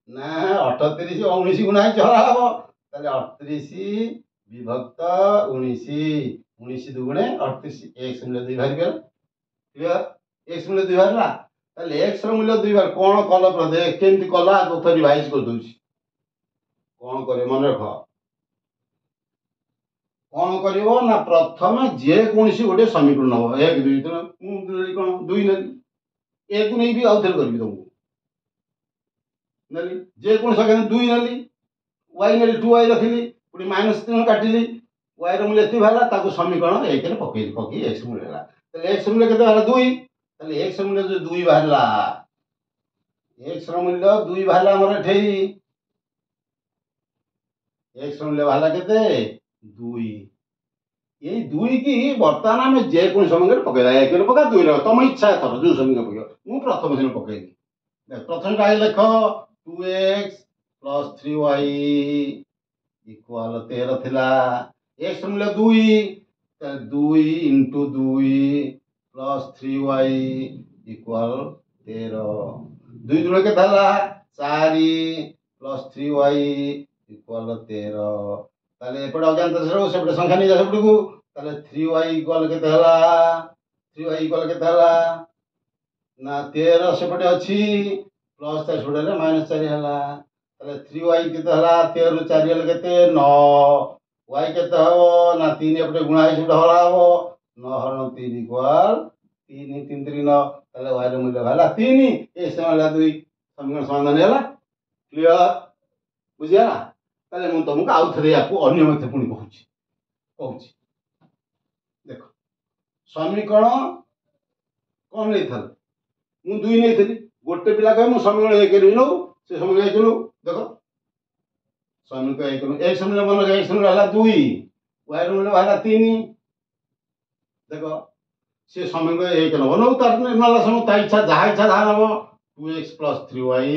ना 38 19 गुणा चला हबो ताले 38 विभक्त 19 दुगुणे 38 x मूल्य 2 भाग गेल क्लियर x मूल्य 2 भागला ताले x ର मूल्य 2 बार कोन कल प्रदे केमती कला तो थ रिवाइज कर दोछि कोन करे मन रख कोन करिवो ना प्रथम जे कोनसी गोटे समीकरण हो 1 2 3 मु कोन 2 नली 1 नै भी आउथर करबी तुमको नली जे कोन सके 2 नली y नली 2y रखिली पुनी -3 काटिली y ର मूल्य एति भाला ताको समीकरण 1 रे पकई x मूल्य हला ताले x मूल्य केते हला 2 ताले x मूल्य जो 2 भाला x ର मूल्य 2 भाला हमर एठेई x ର मूल्य भाला केते 2 ये 2 की वर्तमान में जे कोन समीकरण पकईला 1 रे पका 2 रे तम इच्छा थर जो समीकरण पकई मु प्रथम दिन पकईली देख प्रथम काय लिख 2x + 3y = 13 थिला x ର मूल्य 2 त 2 * 2 + 3y = 13 2 दुणे के थला 4 + 3y = 13 ताले एपड अज्ञात से सेपड संख्या नहीं जा सेपड को ताले 3y = केते हला 3y = केते हला ना 13 सेपटे अछि प्लस ता छोडले -4 हला ताले 3y केते हला 13 रु 4 हला केते 9 y केते हो ना 3 एपटे गुणा है सेपड हला हो 9 हरण 3 = 3 3 3 9 ताले y ର मूल्य हला 3 ए समान 2 समीकरण समाधान हला क्लियर बुझिया ताले मु तुमको आउ थरे याकू अन्य मते पुनी कहूची देखो समीकरण कोन नै थल मु 2 नै थली गोटे पिला कह मु समीकरण 1 करी नो से समीकरण 1 नु देखो समीकरण 1 नु x मूल्य मन x मूल्य हला 2 y ର मूल्य हला 3 देखो से समीकरण 1 नो नो तार नला सम ता इच्छा जहा नबो 2x + 3y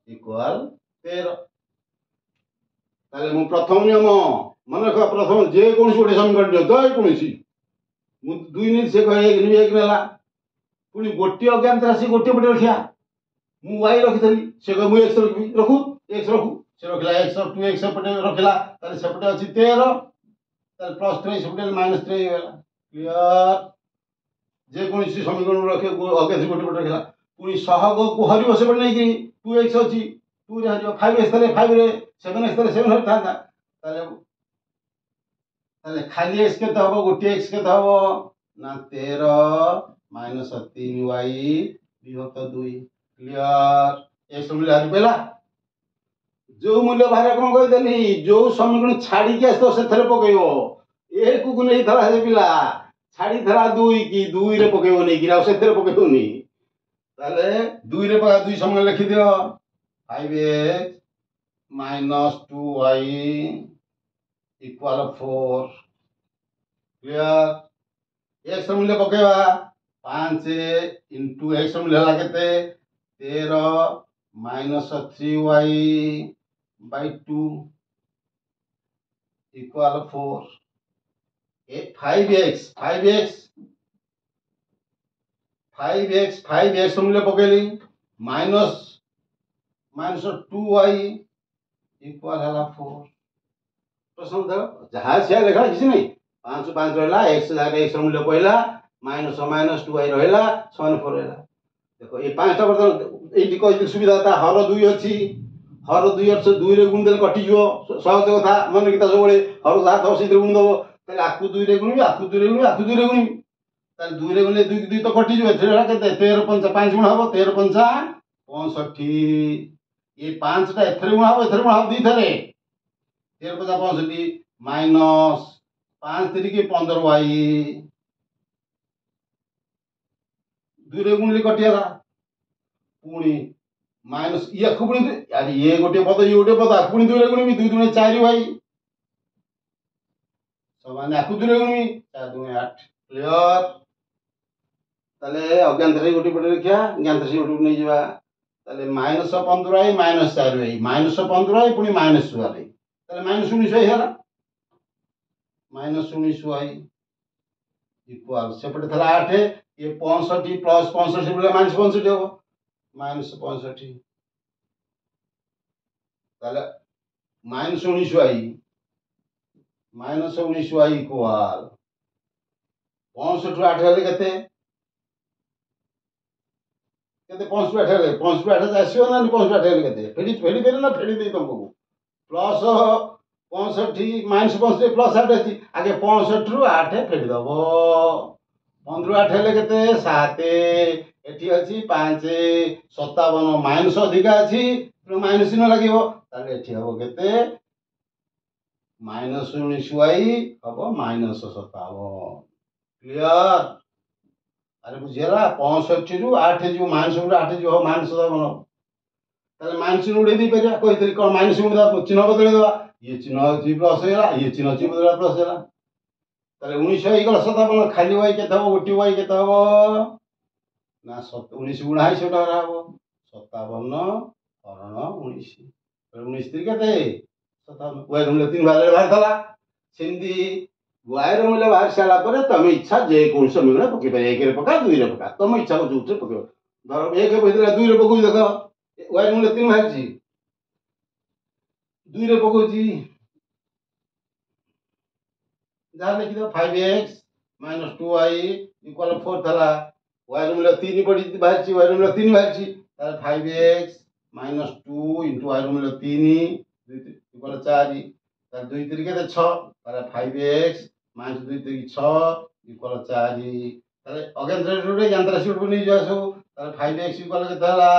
= 13 ताले मु प्रथम नियम मन रख प्रथम जे कोनसी गोटे समीकरण दियो तो कोनसी मु 2 नै से कह 1 नेला पुनी गोटी अज्ञात राशि गोटी पटे रखिया मु y रखिथली से कह मु x रखबी रखू x रखू से रखला x और 2x पटे रखला ताले सेपटे अछि 13 ताले +3 सेपटे -3 होला क्लियर जे कोनसी समीकरण रखे अज्ञात गोटी पटे रखला पुनी सहग को हरिव सेपटे नै कि 2x अछि 2 रे हरिव 5x ताले 5 रे 7x ताले 7 हर था ताले ताले खाली x केते हबो गोटी x केते हबो ना 13 - 3y / 2 क्लियर x मूल्य हरि पेला जो मूल्य बाहर कोन कहि देनी जो समीकरण छाडी के आस्तो से थरे पकइयो एक को नै थला हे पिला छाडी थला 2 की 2 रे पकइयो नै गिराव से थरे पकइयो नै ताले 2 रे पका 2 समीकरण लिखि दियो 5x - 2y = 4 क्लियर x मूल्य पकेवा 5 * x मूल्य हला केते 13 - 3y / 2 = 4 ए 5x मूल्य पकेली -2y = हला 4 प्रश्न देखो जहां से लिखा किसी नहीं 5 5 रहला x जाके x मूल्य पहिला -2y रहला 4 रहला देखो ये 5 टा बर्तन एटी कहि सुविधा था हर 2 अछि हर 2 से 2 रे गुण देल कटि जो सहज कथा मन किता सबले हर 7 80 रे गुण दबो ताले आकु 2 रे गुण आकु 2 रे गुण आकु 2 रे गुण ताले 2 रे गुण 2 2 तो कटि जो एथरा केते 13 5 5 गुण हबो 13 5 65 ये 5 टा एथरे गुण हबो 2 थरे 13 5 65 माइनस 5 3 के 15y 2 रे गुण कटियाला पुणी माइनस ये पुणी अरे ये गोटे पद ये गोटे पद पुणी 2 रे गुण 2 2 4y समान आकु 2 रे गुण 4 2 8 क्लियर ताले अज्ञात रे गोटे पटे रखिया ज्ञात रे गोटे नै जिवा ताले -15y -4y -15y पुणी -4y ताले -19y होला -19y इक्वल सेपटे थला 8 ये 65 प्लस 65 से बोले -65 हो -65 ताले -19y इक्वल 65 8 हेले केते କେତେ 65 65 ଆସିବ ନା 65 କେତେ ଫେରି ଫେରି ନା ଫେରି ଦେଇ ତମକୁ ପ୍ଲସ୍ 65 ମାଇନସ୍ 65 ପ୍ଲସ୍ 8 ଅଛି ଆଗେ 65 ରୁ 8 ଫେରିଦବ 15 8 ହେଲେ କେତେ 7 ଏଠି ଅଛି 5 57 ମାଇନସ୍ ଅଧିକା ଅଛି ମାଇନସ୍ ଚିହ୍ନ ଲାଗିବ ତାହେଲେ ଏଠି ହବ କେତେ -19y ହବ -57 କ୍ଲିୟର अरे बुझेगा 65 ରୁ 8 ଯିବ माइनस 8 ଯିବ -57 ତାହେଲେ माइनस उड़े दी परिया कहितली कोन माइनस उड़ा चिन्ह बदले देबा ये चिन्ह अछि प्लस हैला ये चिन्ह अछि बदला प्लस हैला ताले 19 इक्वल 57 खाली y केते हो गोटी y केते हो ना 19 गुणा है सेटा हबो 57 हरण 19 19 3 केते 57 y गुणले 3 बारे बाहर थला सिंधी वायर मूल्य बाहर सारा पर तुम इच्छा जे कौन समीकरण पकई पारे 1 रे पका 2 रे पका तुम इच्छा को जोटे पकई धर 1 बदला 2 रे पकऊ देखो वायर मूल्य 3 बाहर छी 2 रे पकऊ छी जा लिखि दो 5x - 2y = 4 थला वायर मूल्य 3 पड़ी बाहर छी वायर मूल्य 3 बाहर छी तार 5x - 2 * वायर मूल्य 3 = 4 तार 2 3 के 6 तार 5x - 2 3 6 = 4 ताले अगेन रे यंत्र सीट को नहीं जासो ताले 5x = के थला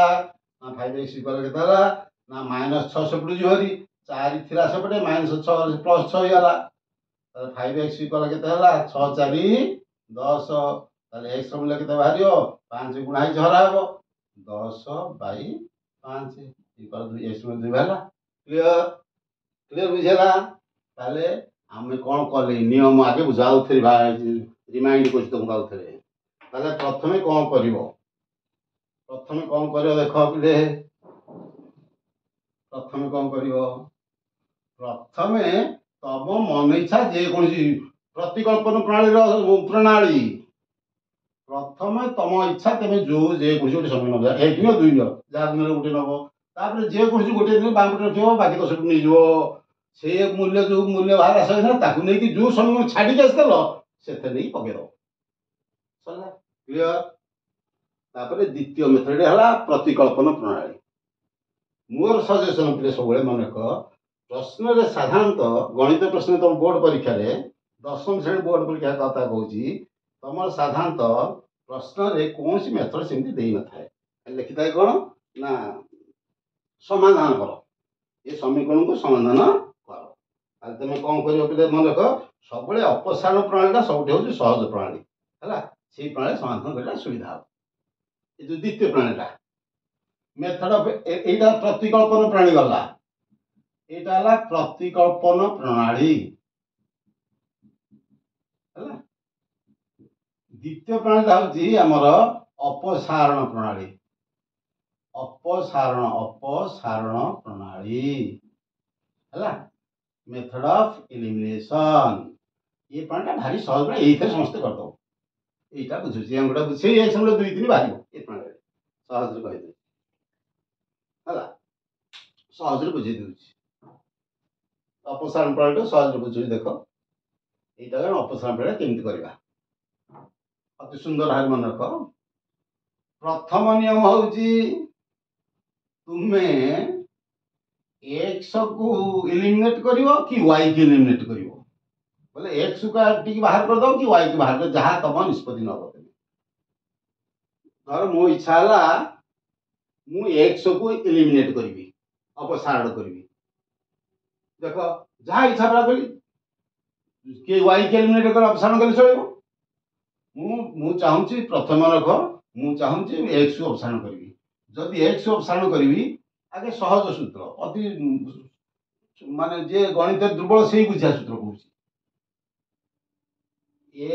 ना 5x = के थला ना -6 सेपटु जोहरी 4 थिला सेपटे -6 + 6 होला ताले 5x = के थला 6 4 10 ताले x मूल्य के बाहरियो 5 गुणा ही झरा हो 10/5 = 2 x मूल्य 2 बाहला क्लियर क्लियर बुझेला ताले आमे कोन कले नियम आगे बुझाउ थे रिमाइंड को तुम गाउ थे ताले प्रथमे कोन करिवो देखो पिले प्रथमे कोन करिवो प्रथमे तब मन इच्छा जे कोनसी प्रतिकल्पन प्रणाली प्रथमे तम इच्छा तमे जो जे कोनसी गोटे समय न एक न दुई न जा दिन गोटे नबो तापर जे कोनसी गोटे दिन बांपटे रखियो बाकी तो सब नहीं जो से मूल्य जो मूल्य बाहर आसे ना ताकू नहीं कि जो समय छाड़ी के आसतलो सेथे नहीं पके दो सरला क्लियर तापर द्वितीय मेथड हला प्रतिकल्पन प्रणाली मोर सजेशन पे सब मन रख प्रश्न रे साधारणतः गणित प्रश्न तुम बोर्ड परीक्षा रे 10वीं श्रेणी बोर्ड परीक्षा कथा कहूची तुम साधारणतः प्रश्न रे कौन सी मेथड सेमती देई न थाए लिखि थाए कोन ना समाधान करो ये समीकरण को समाधान करो आ तुम कौन करियो पे मन रख सब अपसारण प्रणाली सब सहज प्रणाली है से प्रणाली समाधान करना सुविधा हो ये जो द्वितीय प्रणाली मेथड ऑफ एटा प्रतिकल्पन प्रणाली गला एटा हला प्रतिकल्पन प्रणाली हला द्वितीय प्रणाली होची हमर अपसारण प्रणाली अपसारण प्रणाली हला मेथड ऑफ एलिमिनेशन ये प्रणाली भारी सहज प्रणाली एथे समस्त कर दो एटा बुझुची हम गोटा बुझे एक समय 2 3 बाहिबो ए प्रणाली सहज रे कहि दे हला सहज रे बुझी देउची अपसारण प्रणाली सहज रे बुझी देखो एटा अपसारण प्रणाली केमति करबा अति सुंदर भाग मन रख प्रथम नियम होची तुम्हें x को एलिमिनेट करिवो कि y को एलिमिनेट करिवो बोले x का टिक बाहर कर दो कि y को बाहर कर जहां तम निष्पत्ति न बते धर मो इच्छा हला मु x को एलिमिनेट करबी अपसारण करबी देखो जहां इच्छा पड़ा करी के y को एलिमिनेट कर अपसारण कर चलेबो मु चाहूची प्रथम रख मु चाहूची x को अपसारण करबी जदि x को अपसारण करबी आगे सहज सूत्र अति माने जे गणित दुर्बल से बुझा सूत्र कहूची ए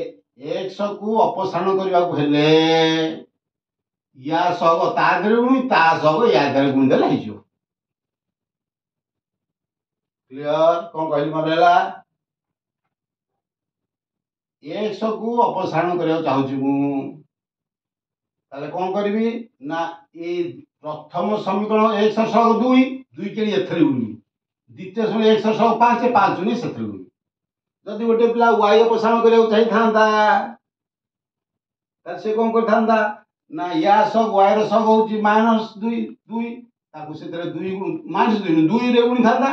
x को अपसारण करबा को हेले या सग ता धरे गुणी ता सग या धरे गुणी देला हिजो क्लियर कोन कहली मरेला x को अपसारण करिया चाहूची मु ताले कोन करबी ना ए प्रथम समीकरण x सग 2 2 केली एथरे गुणी द्वितीय समीकरण x सग 5 5 गुणी सेथरे गुणी जदि गोटे पिला y अपसारण करिया चाहि थांदा तार से कोन कर थांदा ना या सग y रो सग होची -2 2 ताकू सेतरे 2 गुण -2 2 रे गुणी थांदा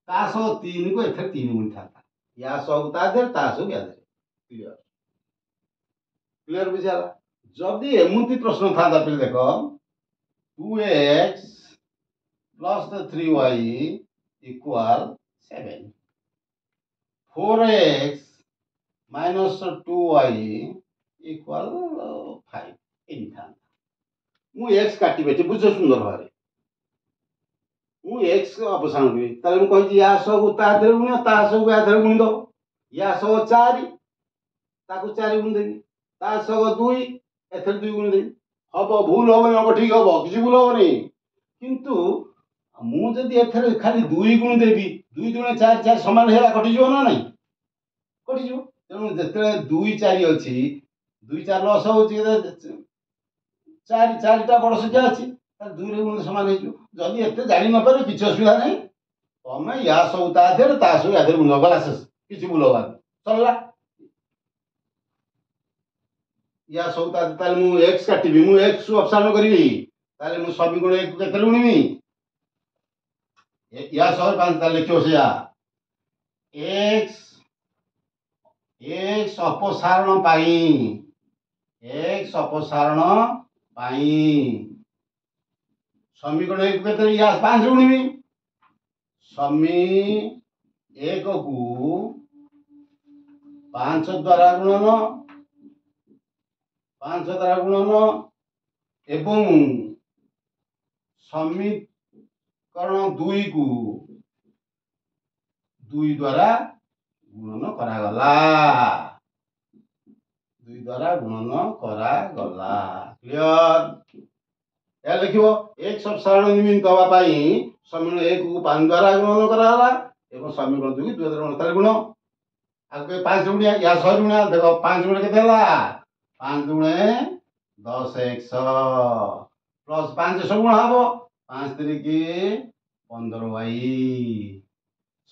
ता सो 3 को एथे 3 गुणी थांदा या सग ता दे ता सग या दे क्लियर क्लियर बुझाला जदी एमुति प्रश्न थांदा पे देखो 2x plus the 3y equal 7 4x minus 2y equal 5 इन था मु x काटी बेटे बुझ सुंदर भारे मु x अपसान भी ताले मु कहि या सब ता धरे गुण ता सब या धरे गुण दो या सब 4 ताकू 4 गुण देबी ता सब 2 एथर 2 गुण देबी हबो भूल हबो ठीक हबो किछि भूल हबो नहीं किंतु मु जदी एथरे खाली 2 गुण देबी 2 दुणे 4 4 समान हेला कटि जो ना नहीं कटि जो तेनु जेते 2 4 अछि 2 4 लॉस होची 4 4टा बड़ संख्या अछि त 2 रे गुण समान हे जो जदी एते जानि न पारे किछ असुविधा नहीं तमे या सब ता देर ता सब या देर गुण गला किछि भूल हबा चलला या सब ता ताले मु x काटिबी मु x ऑप्शन करबी ताले मु सभी गुण एक केते गुणिबी या 105 ताले लिखियो से या x अपसारण पाई x अपसारण पाई समीकरण एक केते या 5 गुणिबी समी 1 को 5 द्वारा गुणन 5 द्वारा गुणन एवं समीकरण 2 को 2 द्वारा गुणन करा गला 2 द्वारा गुणन करा गला क्लियर या लिखिबो एक अपसारण निमित्त हवा पाई समीकरण 1 को 5 द्वारा गुणन करा गला एवं समीकरण 2 को 2 द्वारा गुणन ताले गुण आगे 5 गुणिया या 100 गुणिया देखो 5 गुण केते हला 5 गुणे 10x प्लस 5 सब गुण हबो 5 3 की 15y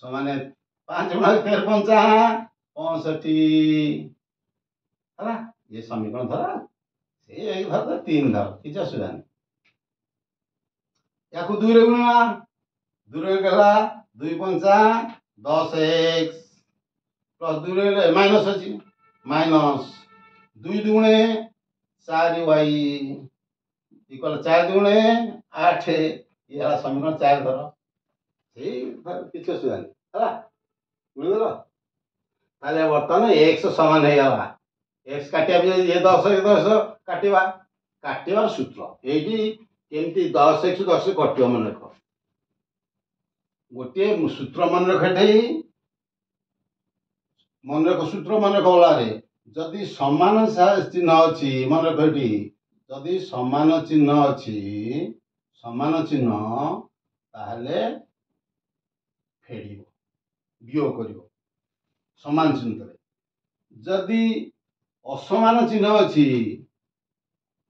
समान 5 गुण 13 5 65 हला ये समीकरण धरा से एक धर 3 धर किछ असुविधा नहीं याकू 2 रे गुणा 2 रे गला 2 5 10x प्लस 2 रे माइनस अछि माइनस 2 दुणे 4y इक्वल 4 दुणे 8 ये समीकरण 4 धर से किछ असुविधा नहीं हला बुझि गलो ताले वर्तमान x समान हे गला x काटिया ये 10 काटिबा काटिबार सूत्र एठी केमती 10x 10 कटियो मन रख गोटे सूत्र मन रखै मन रख सूत्र मन रखला रे जदि समान चिन्ह अछि मन रखै जदि समान चिन्ह अछि समान चिन्ह ताहले फेडिबो वियोग करिवो समान चिन्ह तले जदि असमान चिन्ह अछि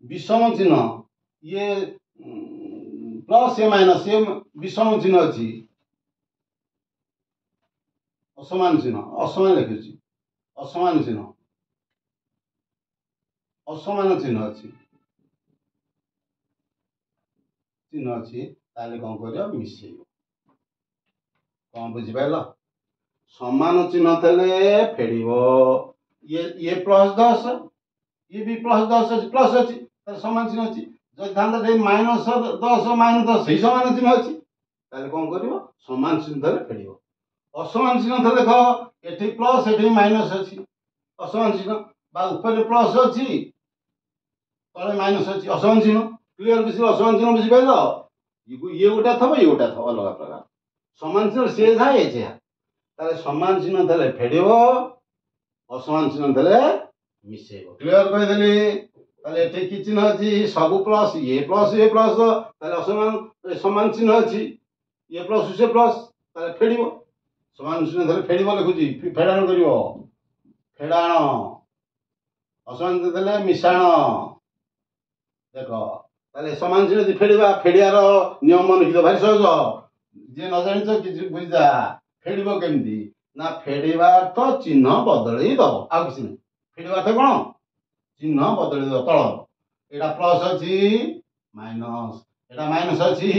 विषम चिन्ह ये प्लस ए माइनस ये विषम चिन्ह अछि असमान चिन्ह असमान लिखुछि असमान चिन्ह अछि ताले कोन करियो मिसेइयो कोन बुझि पाइलो समान चिन्ह थले फेडिबो ये प्लस 10 ये भी प्लस 10 अछि प्लस अछि त समान चिन्ह अछि जदि थांदा दे माइनस 10 माइनस 10 सही समान चिन्ह अछि ताले कोन करियो समान चिन्ह थले फेडिबो असमान चिन्ह थले देखो एठी प्लस एठी माइनस अछि असमान चिन्ह बा ऊपर प्लस अछि तले माइनस अछि असमान चिन्ह क्लियर बिस असमान चिन्ह बुझि पाइलो ये गोटा थबो ये गोटा थबो अलग प्रकार समान चिन्ह से जाय छै ताले समान चिन्ह थले फेडिबो असमान चिन्ह थले मिसेबो क्लियर कहि देली ताले एठी कि चिन्ह अछि सब प्लस ताले असमान समान चिन्ह अछि ये प्लस से प्लस ताले फेडिबो समान चिन्ह थले फेडिबो लिखुची फेडाण करिवो फेडाण असमान चिन्ह थले मिसाण देखो ताले समान चिन्ह दि फेडिबा फेडियार नियम मन लिखिदो भारी सहज जे न जानिछ कि बुझा फेडिबो केमती ना फेडिबार तो चिन्ह बदलई दबो आ किछ नै फेडिबा तो कोन चिन्ह बदलई दो तळ एटा प्लस अछि माइनस एटा माइनस अछि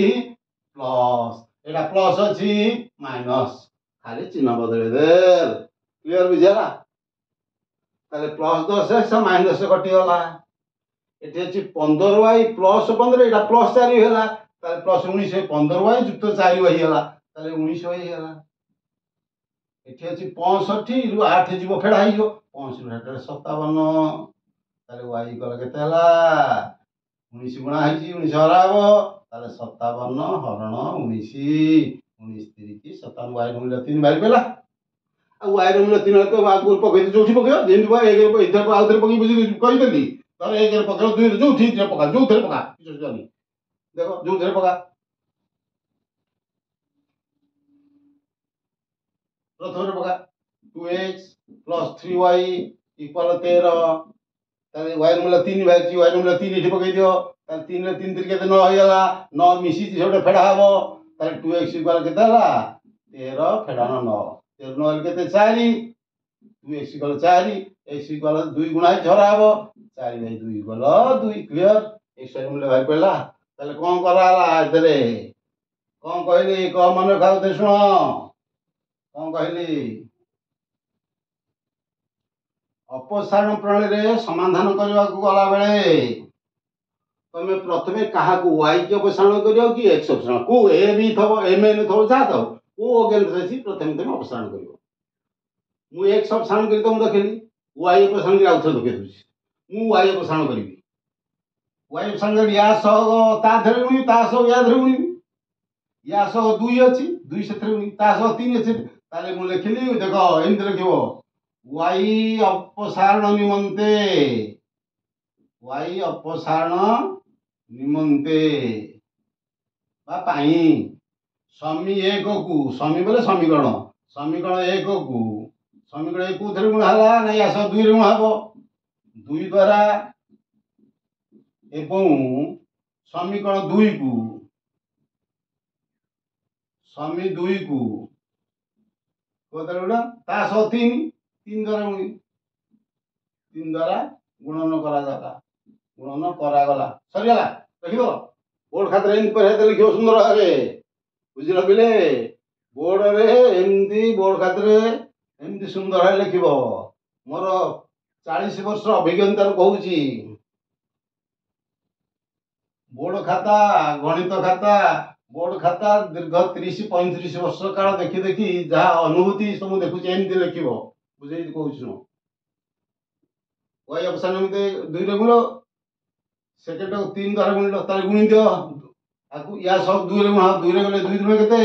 प्लस एटा प्लस अछि माइनस खाली चिन्ह बदले देल क्लियर बुझेला ताले प्लस 10x माइनस कटि गला एठी अछि 15y प्लस 15 एटा प्लस 4 होला ताले प्लस 19 15y जुक्त 4y होला ताले 19y होला एठी अछि 65 रु 8 जीवो फेडा हिजो 65 रु 57 ताले y कल केते हला 19 गुणा हिजी 19 हराबो ताले 57 हरण 19 19 3 57 y मूल्य 3 बाहर पेला आ y ର मूल्य 3 तो आगु पकई जोठी पकई जेंति बा 1 रे इधर आउथरे पकई बुझी कहि देली तर 1 रे पकई 2 रे जोठी रे पका जोथरे पका किछ जानी देखो जोथरे पका प्रथम रे पका 2x + 3y = 13 ताले y ର मूल्य 3 बाहर y ର मूल्य 3 इठी पकई दियो ताले 3 रे 3 3 केते 9 होइला 9 मिसी छोटे फेडा हबो ताले 2x = केते हला 13 फेडानो 9 13 9 केते 4 2x = 4 x = 2 गुणा झरा हबो 4 बाई 2 = 2 क्लियर x ର मूल्य बाहर पड़ला ताले कोन कराला एतरे कोन कहली को मन खाउ ते सुनो कोन कहली अपसारण प्रणाली रे समाधान करबा को गला बेले तमे प्रथमे काहा को y के अपसारण करियो कि x अपसारण को a b थबो m n थबो जा थबो को अगेंस्ट रेसी प्रथमे तमे अपसारण करियो मु x अपसारण करी तुम देखली y अपसारण करी आउथरे देखे दुछि मु y अपसारण करिवि y अपसारण करी या सह ता धरे उनी ता सह या धरे उनी या सह 2 अछि 2 सेथरे उनी ता सह 3 अछि ताले मु लिखली देखो एंत लिखिबो y अपसारण निमंते y अपसारण निमंते बा पाई समी 1 को समी बोले समीकरण समीकरण 1 को समीकरण 1 को धरे गुण हला नै या 2 रे गुण हबो 2 द्वारा एवं समीकरण 2 को समी 2 को कोदर गुण ता 3 3 द्वारा गुणी 3 द्वारा गुणन करा जाला गुणन करा गला सरी गला देखि दो बोर्ड खातिर इन पर हेते लिखियो सुंदर भाबे बुझिलो बिले बोर्ड रे एमदी बोर्ड खातिर एमदी सुंदर है लिखिबो मोर 40 वर्ष अभिज्ञता कहूची बोर्ड खाता गणित खाता बोर्ड खाता दीर्घ 30 35 वर्ष काल देखि देखि जहा अनुभूति सब देखु एमदी लिखिबो बुझै कहूछु y ऑप्शन में 2 रे गुण सेकेंड 3 द्वारा गुण ताले गुणी दियो आकु या सब 2 रे गुण 2 रे गले 2 दुने केते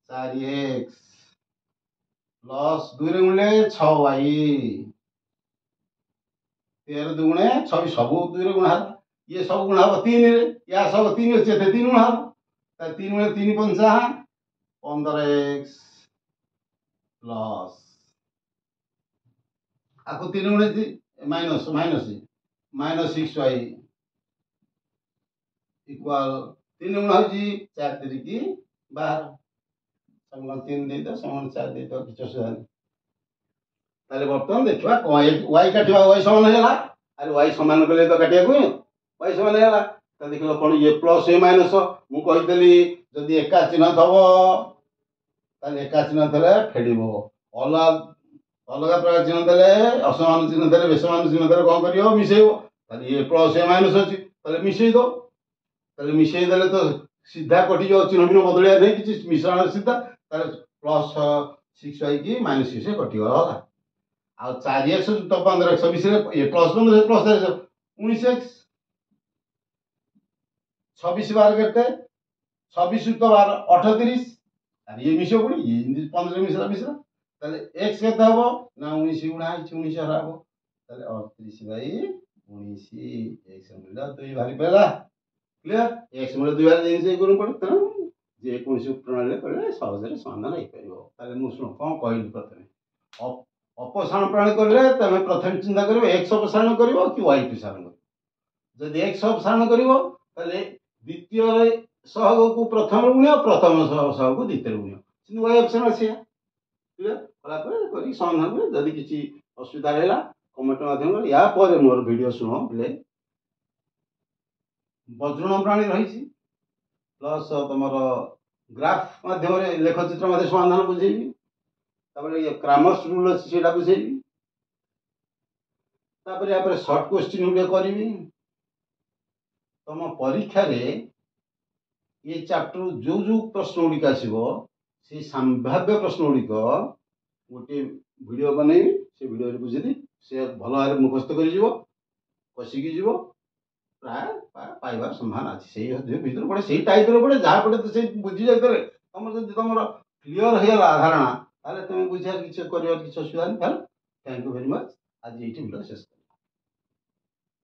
4x प्लस 2 रे गुणले 6y 13 दुगुणे 26 सब 2 रे गुण ये सब गुण हबो 3 रे या सब 3 अछि ते 3 गुण हबो त 3 गुणे 3 पंचा 15x प्लस आकु 3 गुणे minus minus minus 6y equal 3 गुण होजी 4 3 की 12 समान 3 दे दो समान 4 दे दो किछ सुधान ताले बर्तन देखिबा y काटिबा y समान हैला अरे y समान कले तो काटिया को y समान हैला त देखलो कोन ये प्लस ए माइनस मु कहि देली जदी एका चिन्ह थबो ताले एका चिन्ह थले फेडिबो अलग अलग प्रकार चिन्ह देले असमान चिन्ह देले बेसमान चिन्ह देले कोन करियो मिसेइबो ताले ये प्लस ए माइनस अछि ताले मिसेइ दो ताले मिसेइ देले तो सीधा कटि जो चिन्ह बिनो बदलिया नै किछि मिश्रण सीधा ताले प्लस 6y की माइनस 6 कटि गला आ 4x तो 15x मिसे ये प्लस 15 प्लस 19x 26 बार केते 26 युक्त 12 38 अरे ये मिसो कोनी ये 15 मिसरा मिसरा ताले x केते हबो ना 19 गुणा 19 हराबो ताले 38 बाई 19 x मूल्य 2 भारी पेला क्लियर x मूल्य 2 भारी देसे गुण पड़त जे कोनसी प्रणाली करले सहजरे समाधान होई परिबो ताले मु सुनो कोन कहली प्रथमे अपसारण प्रणाली करले तमे प्रथम चिंता करिवो x अपसारण करिवो कि y अपसारण करिवो जदि x अपसारण करिवो ताले द्वितीय रे सहग को प्रथम गुणियो प्रथम सहग को द्वितीय गुणियो सिन y अपसारण छै क्लियर कला पर करी समाधान में जदि किछि असुविधा रहला कमेंट माध्यम या पर मोर वीडियो सुनो बिले ବଜ୍ରଣ ପ୍ରାଣୀ ରହିଛି ପ୍ଲସ୍ ତୁମର ଗ୍ରାଫ୍ ମାଧ୍ୟମରେ ଲେଖଚିତ୍ର ମଧ୍ୟ ସମାଧାନ ବୁଝେଇବି। ତାପରେ କ୍ରାମର୍ସ ରୁଲ୍ ଅଛି ସେଇଟା ବୁଝେଇବି। ତାପରେ ୟାପରେ ସର୍ଟ କ୍ୱେଶ୍ଚିନ୍ ଗୋଟେ କରିବି। ତମ ପରୀକ୍ଷାରେ ଏ ଚାପ୍ଟରରୁ ଯୋଉ ପ୍ରଶ୍ନ ଗୁଡ଼ିକ ଆସିବ ସେଇ ସମ୍ଭାବ୍ୟ ପ୍ରଶ୍ନ ଗୁଡ଼ିକ ଗୋଟିଏ ଭିଡ଼ିଓ ବନେଇବି। ସେ ଭିଡ଼ିଓରେ ବୁଝେଇବି। ସେ ଭଲ ଭାବରେ ମୁଖସ୍ଥ କରିଯିବ, କଷିକି ଯିବ, ପ୍ରାୟ ପାଇବାର ସମ୍ଭାବନା ଅଛି। ସେଇ ଭିତରୁ ପଡ଼େ ସେଇ ଟାଇପ୍ର ପଡ଼େ ଯାହା ପଡ଼େ ତ ସେଇ ବୁଝି ଯାଇଥିଲେ ତମର ଯଦି ତମର କ୍ଲିଅର ହେଇଗଲା ଧାରଣା ତାହେଲେ ତୁମେ ବୁଝିବାର କିଛି କରିବାର କିଛି ଅସୁବିଧା ନାହିଁ। ତାହେଲେ ଥ୍ୟାଙ୍କ ୟୁ ଭେରି ମଚ୍। ଆଜି ଏଇଠି ଭିଡ଼ିଓ ଶେଷ।